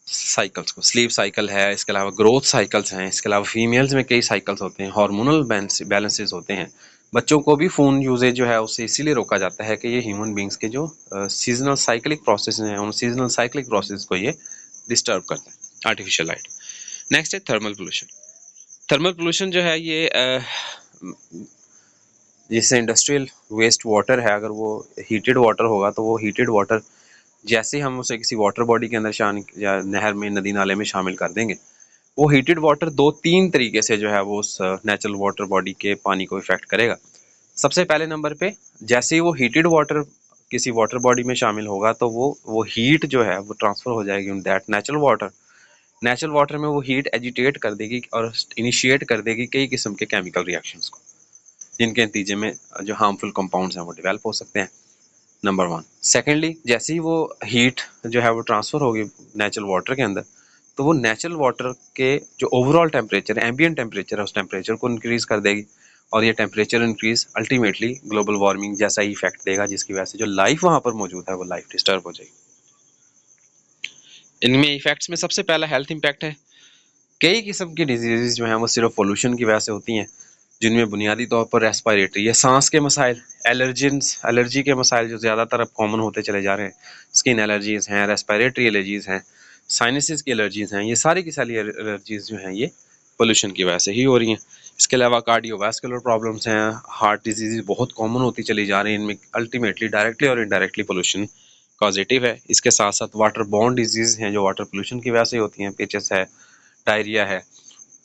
साइकिल्स को। स्लीप साइकिल है, इसके अलावा ग्रोथ साइकिल्स हैं, इसके अलावा फीमेल्स में कई साइकिल्स होते हैं, हार्मोनल बैलेंसेस होते हैं। बच्चों को भी फ़ोन यूजेज जो है उससे इसीलिए रोका जाता है कि ये ह्यूमन बींग्स के जो सीजनल साइक्लिक प्रोसेस हैं उन सीजनल साइक्लिक प्रोसेस को ये डिस्टर्ब करता है, आर्टिफिशियल लाइट। नेक्स्ट है थर्मल पोल्यूशन। थर्मल पोल्यूशन जो है ये जैसे इंडस्ट्रियल वेस्ट वाटर है, अगर वो हीटेड वाटर होगा तो वो हीटेड वाटर जैसे ही हम उसे किसी वाटर बॉडी के अंदर या नहर में, नदी नाले में शामिल कर देंगे, वो हीटेड वाटर 2-3 तरीके से जो है वो उस नेचुरल वाटर बॉडी के पानी को इफेक्ट करेगा। सबसे पहले नंबर पे जैसे ही वो हीटेड वाटर किसी वाटर बॉडी में शामिल होगा तो वो हीट जो है वो ट्रांसफर हो जाएगी इन दैट नेचुरल वाटर में वो हीट एजिटेट कर देगी और इनिशिएट कर देगी कई किस्म के केमिकल रिएक्शंस को, जिनके नतीजे में जो हार्मफुल कंपाउंड्स हैं वो डेवलप हो सकते हैं, नंबर 1। सेकेंडली जैसे ही वो हीट जो है वो ट्रांसफ़र होगी नेचुरल वाटर के अंदर तो वो नेचुरल वाटर के जो ओवरऑल टेम्परेचर है, एम्बियंट टेम्परेचर है, उस टेम्परेचर को इंक्रीज़ कर देगी और ये temperature increase ultimately global warming जैसा ही इफेक्ट देगा, जिसकी वजह से जो लाइफ वहाँ पर मौजूद है वो लाइफ डिस्टर्ब हो जाएगी। इनमें इफेक्ट्स में सबसे पहला हेल्थ इम्पैक्ट है। कई किस्म की डिजीज़ जो हैं वो सिर्फ पोल्यूशन की वजह से होती हैं, जिनमें बुनियादी तौर पर रेस्पिरेटरी या सांस के मसाइल, एलर्जी के मसाइल जो ज़्यादातर अब कॉमन होते चले जा रहे हैं, स्किन एलर्जीज़ हैं, रेस्पिरेटरी एलर्जीज़ हैं, साइनसेस की एलर्जीज़ हैं, ये सारी की सारी एलर्जीज़ जो हैं ये पोल्यूशन की वजह से ही हो रही हैं। इसके अलावा कार्डियोवास्कुलर प्रॉब्लम्स हैं, हार्ट डिजीज़ बहुत कॉमन होती चली जा रही हैं, इनमें अल्टीमेटली डायरेक्टली और इनडायरेक्टली पोल्यूशन पॉजिटिव है। इसके साथ साथ वाटर बॉर्न डिजीज़ हैं जो वाटर पोल्यूशन की वजह से होती हैं, पेचेस है, डायरिया है,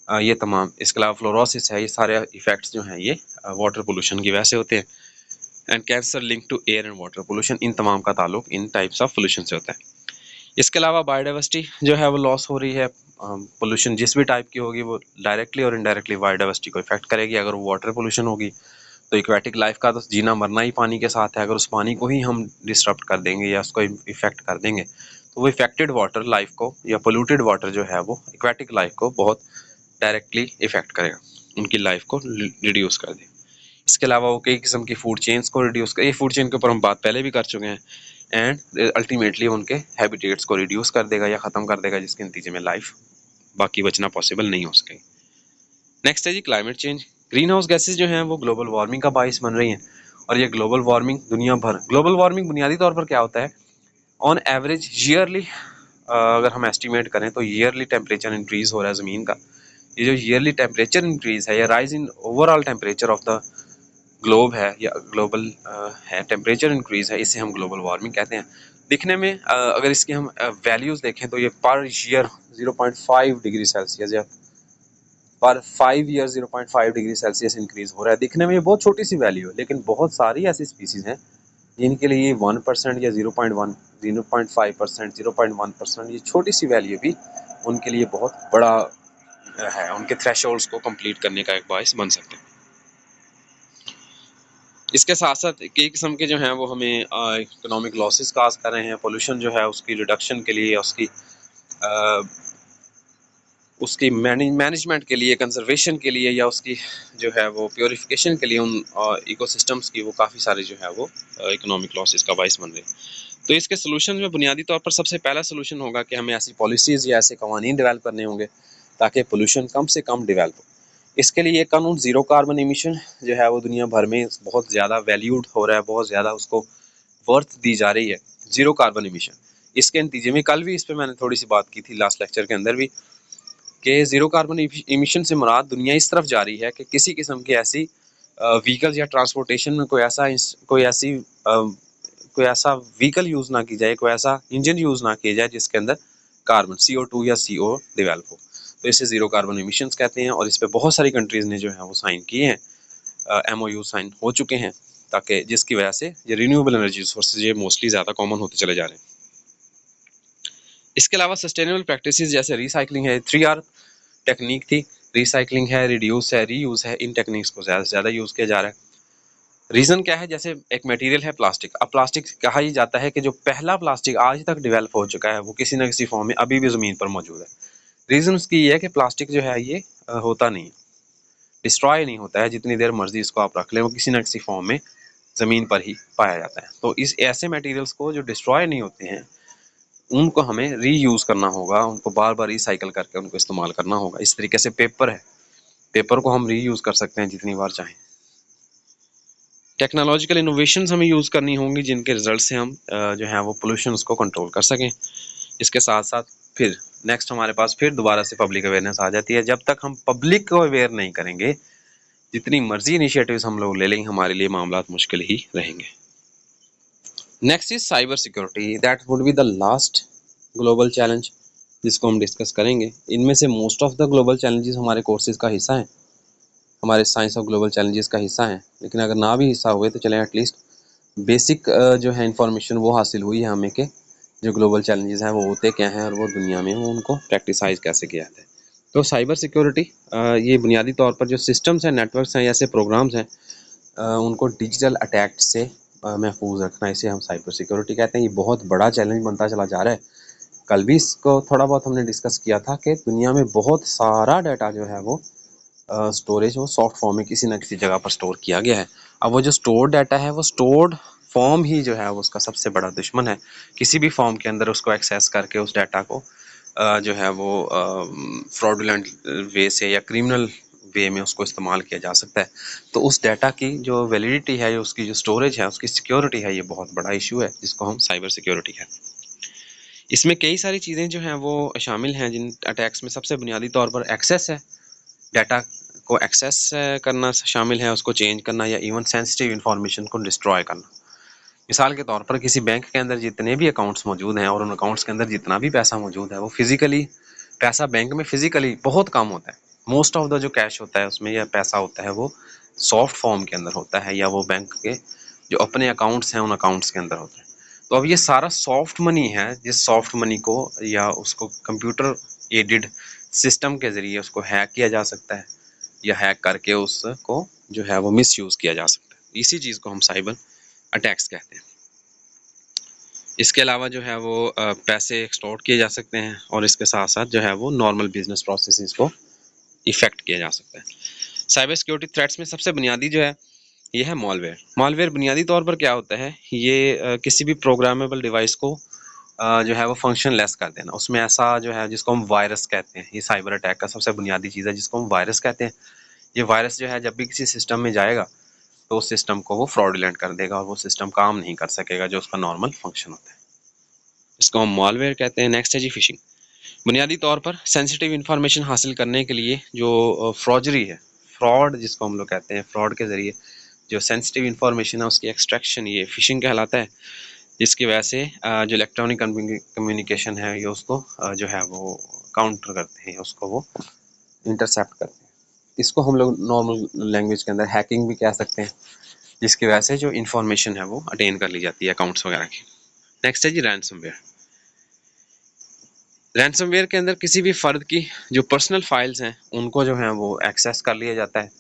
ये तमाम। इसके अलावा फ्लोरोसिस है, ये सारे इफेक्ट्स जो हैं ये वाटर पोल्यूशन की वजह से होते हैं। And cancer link to air and water pollution, इन तमाम का ताल्लुक इन टाइप्स ऑफ पोल्यूशन से होता है। इसके अलावा बायोडाइवर्सिटी जो है वो लॉस हो रही है। पोल्यूशन जिस भी टाइप की होगी वो डायरेक्टली और इनडायरेक्टली बायोडाइवर्सिटी को इफेक्ट करेगी। अगर वो वाटर पोल्यूशन होगी तो एक्वेटिक लाइफ का तो जीना मरना ही पानी के साथ है, अगर उस पानी को ही हम डिस्टर्ब कर देंगे या उसको इफेक्ट कर देंगे तो वो इफेक्टेड वाटर लाइफ को या पोल्यूटेड वाटर जो है वो एक्वेटिक लाइफ को बहुत डायरेक्टली इफेक्ट करेगा, उनकी लाइफ को रिड्यूस कर देगा। इसके अलावा वो कई किस्म की फूड चेन्स को रिड्यूस कर, ये फूड चेन के ऊपर हम बात पहले भी कर चुके हैं, एंड अल्टीमेटली उनके हैबिटेट्स को रिड्यूस कर देगा या ख़त्म कर देगा, जिसके नतीजे में लाइफ बाकी बचना पॉसिबल नहीं हो सकेगी। नेक्स्ट है जी climate change. Greenhouse gases जो हैं वो ग्लोबल वार्मिंग का बाइस बन रही हैं, और ये ग्लोबल वार्मिंग ग्लोबल वार्मिंग बुनियादी तौर पर क्या होता है, ऑन एवरेज ईयरली अगर हम एस्टिमेट करें तो ईयरली टेम्परेचर इंक्रीज हो रहा है ज़मीन का। ये जो ईयरली टेम्परेचर इंक्रीज है या rise in overall temperature of the globe है या ग्लोबल है टेम्परेचर इंक्रीज है, इसे हम ग्लोबल वार्मिंग कहते हैं। दिखने में अगर इसकी हम वैल्यूज़ देखें तो ये पर ईयर 0.5 डिग्री सेल्सियस या पर 5 ईयर 0.5 डिग्री सेल्सियस इंक्रीज हो रहा है। दिखने में ये बहुत छोटी सी वैल्यू है, लेकिन बहुत सारी ऐसी स्पीसीज हैं जिनके लिए 1% या 0.1, 0.5%, 0.1%, ये छोटी सी वैल्यू भी उनके लिए बहुत बड़ा है, उनके थ्रेशोल्ड्स को कंप्लीट करने का एक बायस बन सकते हैं। इसके साथ साथ कई किस्म के जो हैं वो हमें इकोनॉमिक लॉसेस काज कर रहे हैं। पोल्यूशन जो है उसकी रिडक्शन के लिए, उसकी मैनेजमेंट के लिए, कंजर्वेशन के लिए, या उसकी जो है वो प्योरिफिकेशन के लिए, उन इकोसिस्टम्स की वो काफ़ी सारे जो है वो इकोनॉमिक लॉसेस का बायस बन रहे हैं। तो इसके सोल्यूशन में बुनियादी तौर पर सबसे पहला सोल्यूशन होगा कि हमें ऐसी पॉलिसीज़ या ऐसे कवानीन डेवलप करने होंगे ताकि पोल्यूशन कम से कम डेवलप हो। इसके लिए एक कानून ज़ीरो कार्बन एमिशन जो है वो दुनिया भर में बहुत ज़्यादा वैल्यूड हो रहा है, बहुत ज़्यादा उसको वर्थ दी जा रही है, ज़ीरो कार्बन एमिशन। इसके नतीजे में कल भी इस पर मैंने थोड़ी सी बात की थी लास्ट लेक्चर के अंदर भी, कि ज़ीरो कार्बन एमिशन से मुराद दुनिया इस तरफ जा रही है कि किसी किस्म की ऐसी व्हीकल्स या ट्रांसपोर्टेशन में कोई ऐसा व्हीकल यूज़ ना की जाए, कोई ऐसा इंजन यूज़ ना किया जाए जिसके अंदर कार्बन CO2 या CO डेवलप हो। तो इसे ज़ीरो कार्बन एमिशंस कहते हैं, और इस पर बहुत सारी कंट्रीज़ ने जो है वो साइन किए हैं, MOU साइन हो चुके हैं, ताकि जिसकी वजह से ये रिन्यूएबल एनर्जी सोर्सेज ये मोस्टली ज़्यादा कॉमन होते चले जा रहे हैं। इसके अलावा सस्टेनेबल प्रैक्टिसेस जैसे रिसाइकलिंग है, 3R टेक्निक थी, रिसाइकलिंग है, रिड्यूस है, रीयूज़ है, इन टेक्निक्स को ज़्यादा से ज़्यादा यूज़ किया जा रहा है। रीज़न क्या है, जैसे एक मटेरियल है प्लास्टिक। अब प्लास्टिक कहा ही जाता है कि जो पहला प्लास्टिक आज तक डेवलप हो चुका है वो किसी न किसी फॉर्म में अभी भी ज़मीन पर मौजूद है। रीज़न उसकी ये है कि प्लास्टिक जो है ये होता नहीं है, डिस्ट्रॉय नहीं होता है, जितनी देर मर्जी इसको आप रख लें वो किसी न किसी फॉर्म में ज़मीन पर ही पाया जाता है। तो इस ऐसे मटेरियल्स को जो डिस्ट्रॉय नहीं होते हैं उनको हमें रीयूज़ करना होगा, उनको बार बार रिसाइकल करके उनको इस्तेमाल करना होगा। इस तरीके से पेपर है, पेपर को हम रीयूज़ कर सकते हैं जितनी बार चाहें। टेक्नोलॉजिकल इनोवेशंस हमें यूज़ करनी होंगी जिनके रिजल्ट से हम जो है वो पोल्यूशन को कंट्रोल कर सकें। इसके साथ साथ फिर नेक्स्ट हमारे पास फिर दोबारा से पब्लिक अवेयरनेस आ जाती है। जब तक हम पब्लिक को अवेयर नहीं करेंगे, जितनी मर्जी इनिशिएटिव्स हम लोग ले लेंगे, हमारे लिए मामला मुश्किल ही रहेंगे। Next is cyber security, that would be the last global challenge जिसको हम डिस्कस करेंगे। इनमें से most of the global challenges हमारे कोर्सेज का हिस्सा हैं, हमारे साइंस ऑफ ग्लोबल चैलेंजेस का हिस्सा हैं, लेकिन अगर ना भी हिस्सा हुए तो चलें, एटलीस्ट बेसिक जो है इंफॉर्मेशन वो हासिल हुई है हमें कि जो ग्लोबल चैलेंजेस हैं वो होते क्या हैं और वो दुनिया में वो उनको प्रैक्टिसाइज कैसे किया जाता है। तो साइबर सिक्योरिटी ये बुनियादी तौर पर जो सिस्टम्स हैं, नेटवर्क्स हैं, ऐसे प्रोग्राम्स हैं, उनको डिजिटल अटैक से महफूज रखना, इसे हम साइबर सिक्योरिटी कहते हैं। ये बहुत बड़ा चैलेंज बनता चला जा रहा है। कल भी इसको थोड़ा बहुत हमने डिस्कस किया था कि दुनिया में बहुत सारा डाटा जो है वो स्टोरेज वो सॉफ्ट फॉर्म में किसी न किसी जगह पर स्टोर किया गया है। अब वो जो स्टोर्ड डाटा है वो स्टोर्ड फॉर्म ही जो है वो उसका सबसे बड़ा दुश्मन है। किसी भी फॉर्म के अंदर उसको एक्सेस करके उस डाटा को जो है वो फ्रॉडुलेंट वे से या क्रिमिनल वे में उसको इस्तेमाल किया जा सकता है। तो उस डाटा की जो वैलिडिटी है, उसकी जो स्टोरेज है, उसकी सिक्योरिटी है, ये बहुत बड़ा इशू है जिसको हम साइबर सिक्योरिटी कहते हैं। इसमें कई सारी चीज़ें जो हैं वो शामिल हैं जिन अटैक्स में। सबसे बुनियादी तौर पर एक्सेस है, डाटा को एक्सेस करना शामिल है, उसको चेंज करना, या इवन सेंसिटिव इंफॉर्मेशन को डिस्ट्रॉय करना। मिसाल के तौर पर किसी बैंक के अंदर जितने भी अकाउंट्स मौजूद हैं और उन अकाउंट्स के अंदर जितना भी पैसा मौजूद है वो फिजिकली, पैसा बैंक में फिजिकली बहुत कम होता है। मोस्ट ऑफ द जो कैश होता है उसमें या पैसा होता है वो सॉफ्ट फॉर्म के अंदर होता है, या वो बैंक के जो अपने अकाउंट्स हैं उन अकाउंट्स के अंदर होता है। तो अब ये सारा सॉफ्ट मनी है, जिस सॉफ्ट मनी को या उसको कंप्यूटर एडेड सिस्टम के ज़रिए उसको हैक किया जा सकता है, या हैक करके उसको जो है वो मिसयूज़ किया जा सकता है। इसी चीज़ को हम साइबर अटैक्स कहते हैं। इसके अलावा जो है वो पैसे एक्सटॉर्ट किए जा सकते हैं, और इसके साथ साथ जो है वो नॉर्मल बिजनेस प्रोसेसेस को इफेक्ट किया जा सकता है। साइबर सिक्योरिटी थ्रेट्स में सबसे बुनियादी जो है ये है मॉलवेयर। मॉलवेयर बुनियादी तौर पर क्या होता है, ये किसी भी प्रोग्रामेबल डिवाइस को जो है वो फंक्शन लेस कर देना। उसमें ऐसा जो है जिसको हम वायरस कहते हैं, ये साइबर अटैक का सबसे बुनियादी चीज़ है जिसको हम वायरस कहते हैं। ये वायरस जो है जब भी किसी सिस्टम में जाएगा तो उस सिस्टम को वो फ्रॉडुलेंट कर देगा और वो सिस्टम काम नहीं कर सकेगा जो उसका नॉर्मल फंक्शन होता है। इसको हम मॉलवेयर कहते हैं। नेक्स्ट है जी फिशिंग। बुनियादी तौर पर सेंसिटिव इन्फॉर्मेशन हासिल करने के लिए जो फ्रॉजरी है, फ्रॉड जिसको हम लोग कहते हैं, फ्रॉड के ज़रिए जो सेंसिटिव इन्फॉर्मेशन है उसकी एक्सट्रैक्शन, ये फिशिंग कहलाता है। जिसकी वजह से जो इलेक्ट्रॉनिक कम्युनिकेशन है ये उसको जो है वो काउंटर करते हैं, उसको वो इंटरसेप्ट करते हैं। इसको हम लोग नॉर्मल लैंग्वेज के अंदर हैकिंग भी कह सकते हैं। जिसकी वजह से जो इन्फॉर्मेशन है वो अटेन कर ली जाती है अकाउंट्स वगैरह की। नेक्स्ट है जी रैंसमवेयर। रैंसमवेयर के अंदर किसी भी फ़र्द की जो पर्सनल फाइल्स हैं उनको जो है वो एक्सेस कर लिया जाता है,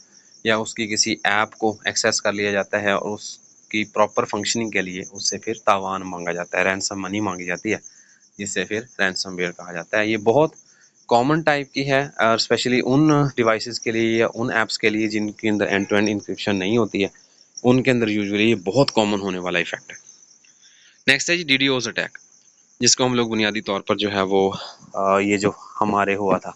या उसकी किसी ऐप को एक्सेस कर लिया जाता है और उसकी प्रॉपर फंक्शनिंग के लिए उससे फिर तावान मांगा जाता है, रैंसम मनी मांगी जाती है, जिससे फिर रैंसमवेयर कहा जाता है। ये बहुत कॉमन टाइप की है और स्पेशली उन डिवाइसेस के लिए या उन ऐप्स के लिए जिनके अंदर एंड टू एंड इंक्रिप्शन नहीं होती है, उनके अंदर यूजुअली ये बहुत कॉमन होने वाला इफेक्ट है। नेक्स्ट है जी डीडोस अटैक, जिसको हम लोग बुनियादी तौर पर जो है वो ये जो हमारे हुआ था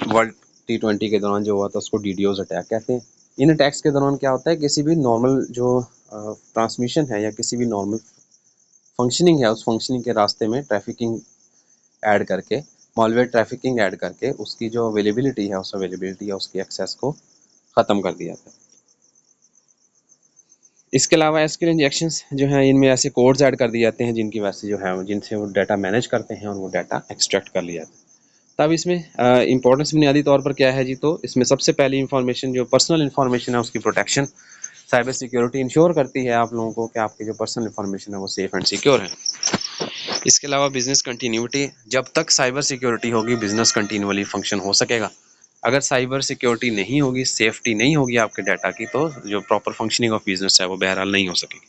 वर्ल्ड T20 के दौरान जो हुआ था उसको डीडोस अटैक कहते हैं। इन अटैक्स के दौरान क्या होता है, किसी भी नॉर्मल जो ट्रांसमिशन है या किसी भी नॉर्मल फंक्शनिंग है उस फंक्शनिंग के रास्ते में ट्रैफिकिंग ऐड करके, मॉलवेयर ट्रैफिकिंग ऐड करके उसकी जो अवेलेबिलिटी है उस अवेलेबिलिटी या उसकी एक्सेस को ख़त्म कर दिया जाता है। इसके अलावा एसक्यूएल इंजेक्शंस जो हैं इनमें ऐसे कोड्स ऐड कर दिए जाते हैं जिनकी वजह से जो है जिनसे वो डाटा मैनेज करते हैं और वो डाटा एक्सट्रैक्ट कर लिया जाता है। तब इसमें इंपॉर्टेंस बुनियादी तौर पर क्या है जी, तो इसमें सबसे पहली इंफॉर्मेशन जो पर्सनल इंफॉर्मेशन है उसकी प्रोटेक्शन, साइबर सिक्योरिटी इंश्योर करती है आप लोगों को कि आपकी जो पर्सनल इंफॉर्मेशन है वो सेफ एंड सिक्योर है। इसके अलावा बिजनेस कंटिन्यूटी, जब तक साइबर सिक्योरिटी होगी बिजनेस कंटिन्यूअली फंक्शन हो सकेगा। अगर साइबर सिक्योरिटी नहीं होगी, सेफ्टी नहीं होगी आपके डाटा की, तो जो प्रॉपर फंक्शनिंग ऑफ बिजनेस है वो बहरहाल नहीं हो सकेगी।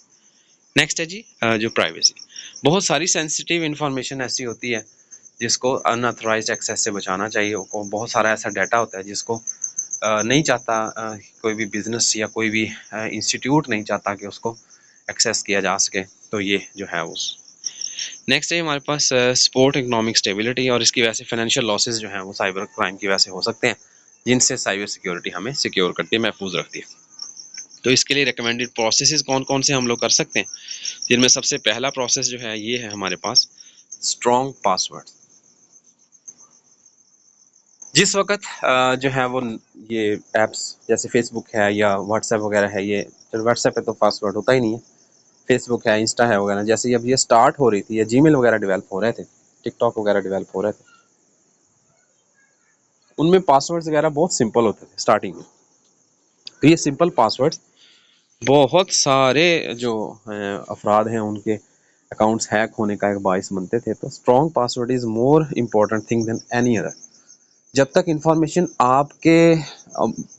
नेक्स्ट है जी जो प्राइवेसी। बहुत सारी सेंसिटिव इंफॉर्मेशन ऐसी होती है जिसको अनऑथराइज्ड एक्सेस से बचाना चाहिए। बहुत सारा ऐसा डाटा होता है जिसको नहीं चाहता कोई भी बिजनेस या कोई भी इंस्टीट्यूट नहीं चाहता कि उसको एक्सेस किया जा सके, तो ये जो है उस नेक्स्ट है हमारे पास स्पोर्ट इकोनॉमिक स्टेबिलिटी, और इसकी वजह से फाइनेंशियल लॉसेस जो हैं वो साइबर क्राइम की वजह से हो सकते हैं, जिनसे साइबर सिक्योरिटी हमें सिक्योर करती है, महफूज रखती है। तो इसके लिए रिकमेंडेड प्रोसेसेस कौन कौन से हम लोग कर सकते हैं, जिनमें सबसे पहला प्रोसेस जो है ये है हमारे पास स्ट्रॉन्ग पासवर्ड। जिस वक्त जो है वो ये ऐप्स जैसे फेसबुक है या व्हाट्सएप वगैरह है, ये व्हाट्सएप पे तो पासवर्ड होता ही नहीं है, फेसबुक है, इंस्टा है वगैरह, जैसे अब ये स्टार्ट हो रही थी या जीमेल वगैरह डेवलप हो रहे थे, टिकटॉक वगैरह डेवलप हो रहे थे, उनमें पासवर्ड्स वगैरह बहुत सिंपल होते थे स्टार्टिंग में। तो ये सिंपल पासवर्ड्स बहुत सारे जो अफराद हैं उनके अकाउंट्स हैक होने का एक बाइस बनते थे। तो strong password is more important thing than any other. जब तक इंफॉर्मेशन आपके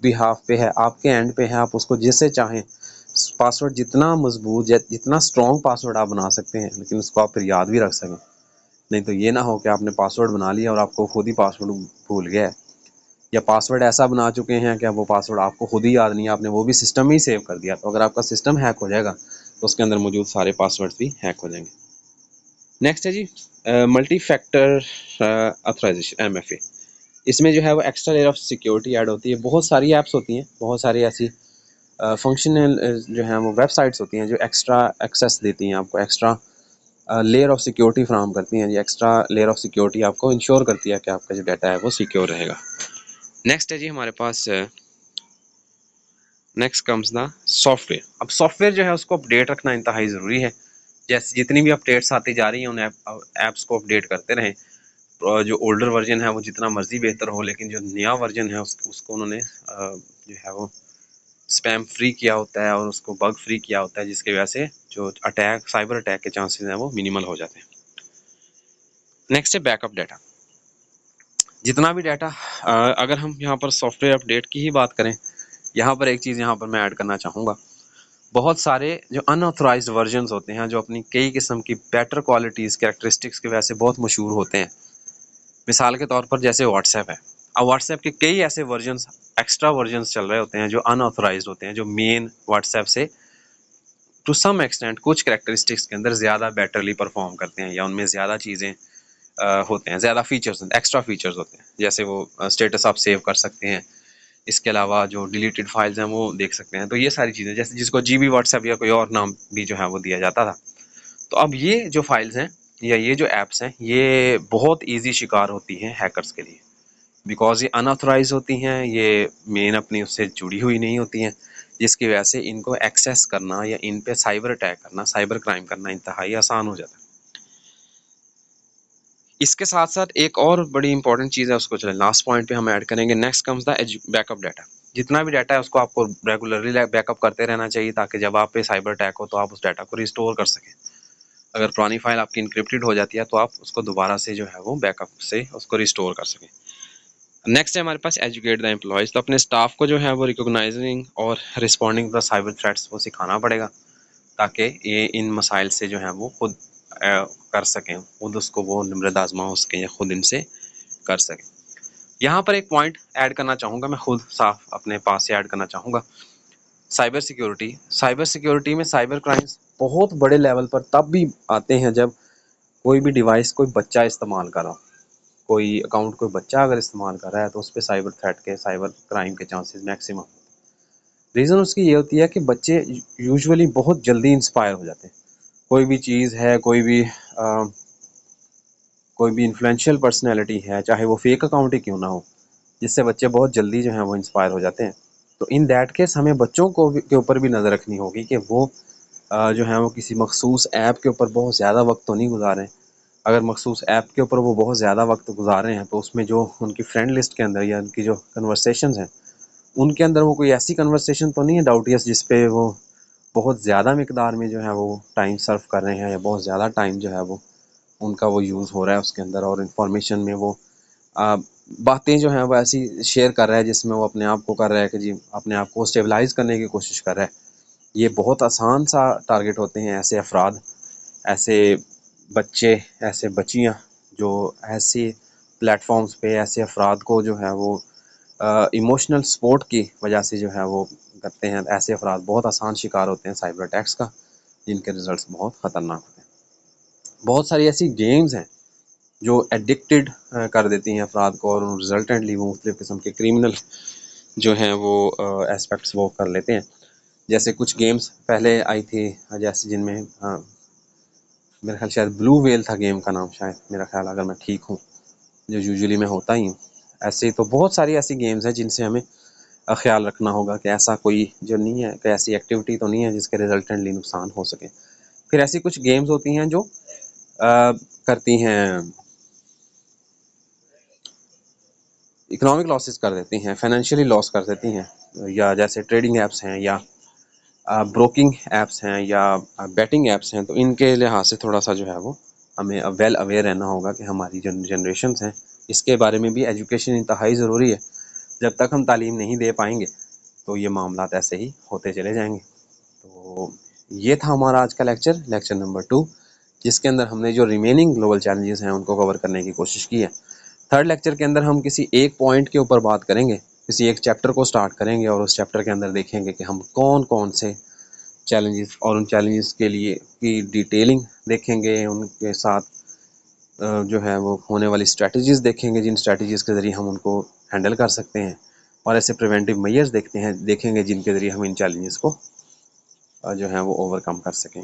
बिहाफ पे है, आपके एंड पे है, आप उसको जैसे चाहें पासवर्ड जितना मजबूत जितना स्ट्रॉन्ग पासवर्ड आप बना सकते हैं, लेकिन उसको आप फिर याद भी रख सकें। नहीं तो ये ना हो कि आपने पासवर्ड बना लिया और आपको खुद ही पासवर्ड भूल गया है, या पासवर्ड ऐसा बना चुके हैं कि वो पासवर्ड आपको खुद ही याद नहीं है, आपने वो भी सिस्टम में ही सेव कर दिया। तो अगर आपका सिस्टम हैक हो जाएगा तो उसके अंदर मौजूद सारे पासवर्ड्स भी हैक हो जाएंगे। नेक्स्ट है जी मल्टी फैक्टर ऑथराइजेशन MFA। इसमें जो है वो extra layer of security add होती है। बहुत सारी ऐप्स होती हैं, बहुत सारी ऐसी फंक्शनल जो है वो वेबसाइट्स होती हैं जो एक्स्ट्रा एक्सेस देती हैं आपको, एक्स्ट्रा लेयर ऑफ सिक्योरिटी फ्राहम करती हैं। ये एक्स्ट्रा लेयर ऑफ सिक्योरिटी आपको इंश्योर करती है कि आपका जो डाटा है वो सिक्योर रहेगा। नेक्स्ट है जी हमारे पास नेक्स्ट कम्स द सॉफ्टवेयर। अब सॉफ्टवेयर जो है उसको अपडेट रखना इंतहाई ज़रूरी है। जैसे जितनी भी अपडेट्स आती जा रही हैं उन ऐप्स को अपडेट करते रहें। जो ओल्डर वर्जन है वो जितना मर्जी बेहतर हो, लेकिन जो नया वर्जन है उसको उन्होंने जो है वो स्पैम फ्री किया होता है और उसको बग फ्री किया होता है, जिसकी वजह से जो अटैक साइबर अटैक के चांसेस हैं वो मिनिमल हो जाते हैं। नेक्स्ट है बैकअप डाटा। जितना भी डाटा अगर हम यहाँ पर सॉफ्टवेयर अपडेट की ही बात करें, यहाँ पर एक चीज़ यहाँ पर मैं ऐड करना चाहूँगा। बहुत सारे जो अनऑथराइज्ड वर्जन्स होते हैं जो अपनी कई किस्म की बेटर क्वालिटीज़ कैरेक्टरिस्टिक्स की वजह से बहुत मशहूर होते हैं। मिसाल के तौर पर जैसे व्हाट्सएप है, अब व्हाट्सएप के कई ऐसे वर्जन्स, एक्स्ट्रा वर्जन्स चल रहे होते हैं जो अनऑथराइज्ड होते हैं, जो मेन व्हाट्सएप से टू सम एक्सटेंट कुछ कैरेक्टरिस्टिक्स के अंदर ज़्यादा बेटरली परफॉर्म करते हैं, या उनमें ज़्यादा चीज़ें होते हैं, ज़्यादा फीचर्स, एक्स्ट्रा फीचर्स होते हैं। जैसे वो स्टेटस आप सेव कर सकते हैं, इसके अलावा जो डिलीटेड फाइल्स हैं वो देख सकते हैं। तो ये सारी चीज़ें, जैसे जिसको GB व्हाट्सएप या कोई और नाम भी जो है वो दिया जाता था। तो अब ये जो फाइल्स हैं या ये जो ऐप्स हैं ये बहुत ईजी शिकार होती हैं हैकर्स के लिए, बिकॉज ये अनऑथराइज होती हैं, ये मेन अपनी उससे जुड़ी हुई नहीं होती हैं, जिसकी वजह से इनको एक्सेस करना या इन पे साइबर अटैक करना, साइबर क्राइम करना इंतहाई आसान हो जाता है। इसके साथ साथ एक और बड़ी इंपॉर्टेंट चीज़ है, उसको चले लास्ट पॉइंट पे हम ऐड करेंगे। Next comes the backup data. जितना भी डाटा है उसको आपको रेगुलरली बैकअप करते रहना चाहिए, ताकि जब आप पे साइबर अटैक हो तो आप उस डाटा को रिस्टोर कर सकें। अगर पुरानी फाइल आपकी इनक्रिप्टेड हो जाती है तो आप उसको दोबारा से जो है वो बैकअप से उसको रिस्टोर कर सकें। नेक्स्ट है हमारे पास एजुकेट द एम्प्लॉयज़। तो अपने स्टाफ को जो है वो रिकॉग्नाइजिंग और रिस्पॉन्डिंग द साइबर थ्रेट्स वो सिखाना पड़ेगा, ताकि ये इन मसाइल से जो है वो खुद कर सकें, खुद उसको वो निम्रत आजमा सकें या खुद इनसे कर सकें। यहाँ पर एक पॉइंट ऐड करना चाहूँगा, मैं खुद साफ अपने पास से ऐड करना चाहूँगा। साइबर सिक्योरिटी, साइबर सिक्योरिटी में साइबर क्राइम्स बहुत बड़े लेवल पर तब भी आते हैं जब कोई भी डिवाइस कोई बच्चा इस्तेमाल कर रहा हो। कोई अकाउंट कोई बच्चा अगर इस्तेमाल कर रहा है तो उस पर साइबर थ्रेट के, साइबर क्राइम के चांसेस मैक्सिमम। रीज़न उसकी ये होती है कि बच्चे यूजुअली बहुत जल्दी इंस्पायर हो जाते हैं। कोई भी चीज़ है, कोई भी इन्फ्लुएंशियल पर्सनैलिटी है, चाहे वो फेक अकाउंट ही क्यों ना हो, जिससे बच्चे बहुत जल्दी जो है वो इंस्पायर हो जाते हैं। तो इन दैट केस हमें बच्चों को के ऊपर भी नज़र रखनी होगी कि वो जो है वो किसी मखसूस ऐप के ऊपर बहुत ज़्यादा वक्त तो नहीं गुजारें। अगर मखसूस ऐप के ऊपर वो बहुत ज़्यादा वक्त गुजार रहे हैं तो उसमें जो उनकी फ्रेंड लिस्ट के अंदर या उनकी जो कन्वर्सेशंस हैं उनके अंदर वो कोई ऐसी कन्वर्सेशन तो नहीं है डाउटियस जिस पे वो बहुत ज़्यादा मिकदार में जो है वो टाइम सर्व कर रहे हैं, या बहुत ज़्यादा टाइम जो है वो उनका वो यूज़ हो रहा है उसके अंदर, और इन्फॉर्मेशन में वो आ, बातें जो हैं वो ऐसी शेयर कर रहा है जिसमें वो अपने आप को कर रहा है कि जी अपने आप को स्टेबलाइज करने की कोशिश कर रहा है। ये बहुत आसान सा टारगेट होते हैं ऐसे अफराद, ऐसे बच्चे, ऐसे बच्चियाँ जो ऐसे प्लेटफॉर्म्स पे ऐसे अफराद को जो है वो इमोशनल सपोर्ट की वजह से जो है वो करते हैं। ऐसे अफराद बहुत आसान शिकार होते हैं साइबर अटैक्स का, जिनके रिजल्ट्स बहुत ख़तरनाक होते हैं। बहुत सारी ऐसी गेम्स हैं जो एडिक्टेड कर देती हैं अफराद को, और रिजल्टेंटली वो मुख्तलिफ़ किस्म के क्रिमिनल जो हैं वो एस्पेक्ट्स वो कर लेते हैं। जैसे कुछ गेम्स पहले आई थी, जैसे जिनमें मेरा ख्याल शायद ब्लू वेल था गेम का नाम, शायद मेरा ख्याल, अगर मैं ठीक हूँ, जो यूजुअली मैं होता ही हूँ। ऐसे ही तो बहुत सारी ऐसी गेम्स हैं जिनसे हमें ख्याल रखना होगा कि ऐसा कोई जो नहीं है, कि ऐसी एक्टिविटी तो नहीं है जिसके रिजल्टेंटली नुकसान हो सके। फिर ऐसी कुछ गेम्स होती हैं जो करती हैं इकोनॉमिक लॉसेस कर देती हैं, फाइनेंशियली लॉस कर देती हैं, या जैसे ट्रेडिंग ऐप्स हैं या ब्रोकिंग ऐप्स हैं या बेटिंग ऐप्स हैं। तो इनके लिहाज से थोड़ा सा जो है वो हमें वेल अवेयर रहना होगा कि हमारी जो जनरेशन्स हैं इसके बारे में भी एजुकेशन इंतहाई ज़रूरी है। जब तक हम तालीम नहीं दे पाएंगे तो ये मामलात ऐसे ही होते चले जाएंगे। तो ये था हमारा आज का लेक्चर, लेक्चर नंबर 2, जिसके अंदर हमने जो रिमेनिंग ग्लोबल चैलेंजेस हैं उनको कवर करने की कोशिश की है। थर्ड लेक्चर के अंदर हम किसी एक पॉइंट के ऊपर बात करेंगे, किसी एक चैप्टर को स्टार्ट करेंगे और उस चैप्टर के अंदर देखेंगे कि हम कौन कौन से चैलेंजेस और उन चैलेंजेस के लिए की डिटेलिंग देखेंगे, उनके साथ जो है वो होने वाली स्ट्रैटेजीज़ देखेंगे, जिन स्ट्रैटेजीज़ के ज़रिए हम उनको हैंडल कर सकते हैं, और ऐसे प्रिवेंटिव मेजर्स देखेंगे जिनके ज़रिए हम इन चैलेंजेस को जो है वो ओवरकम कर सकें।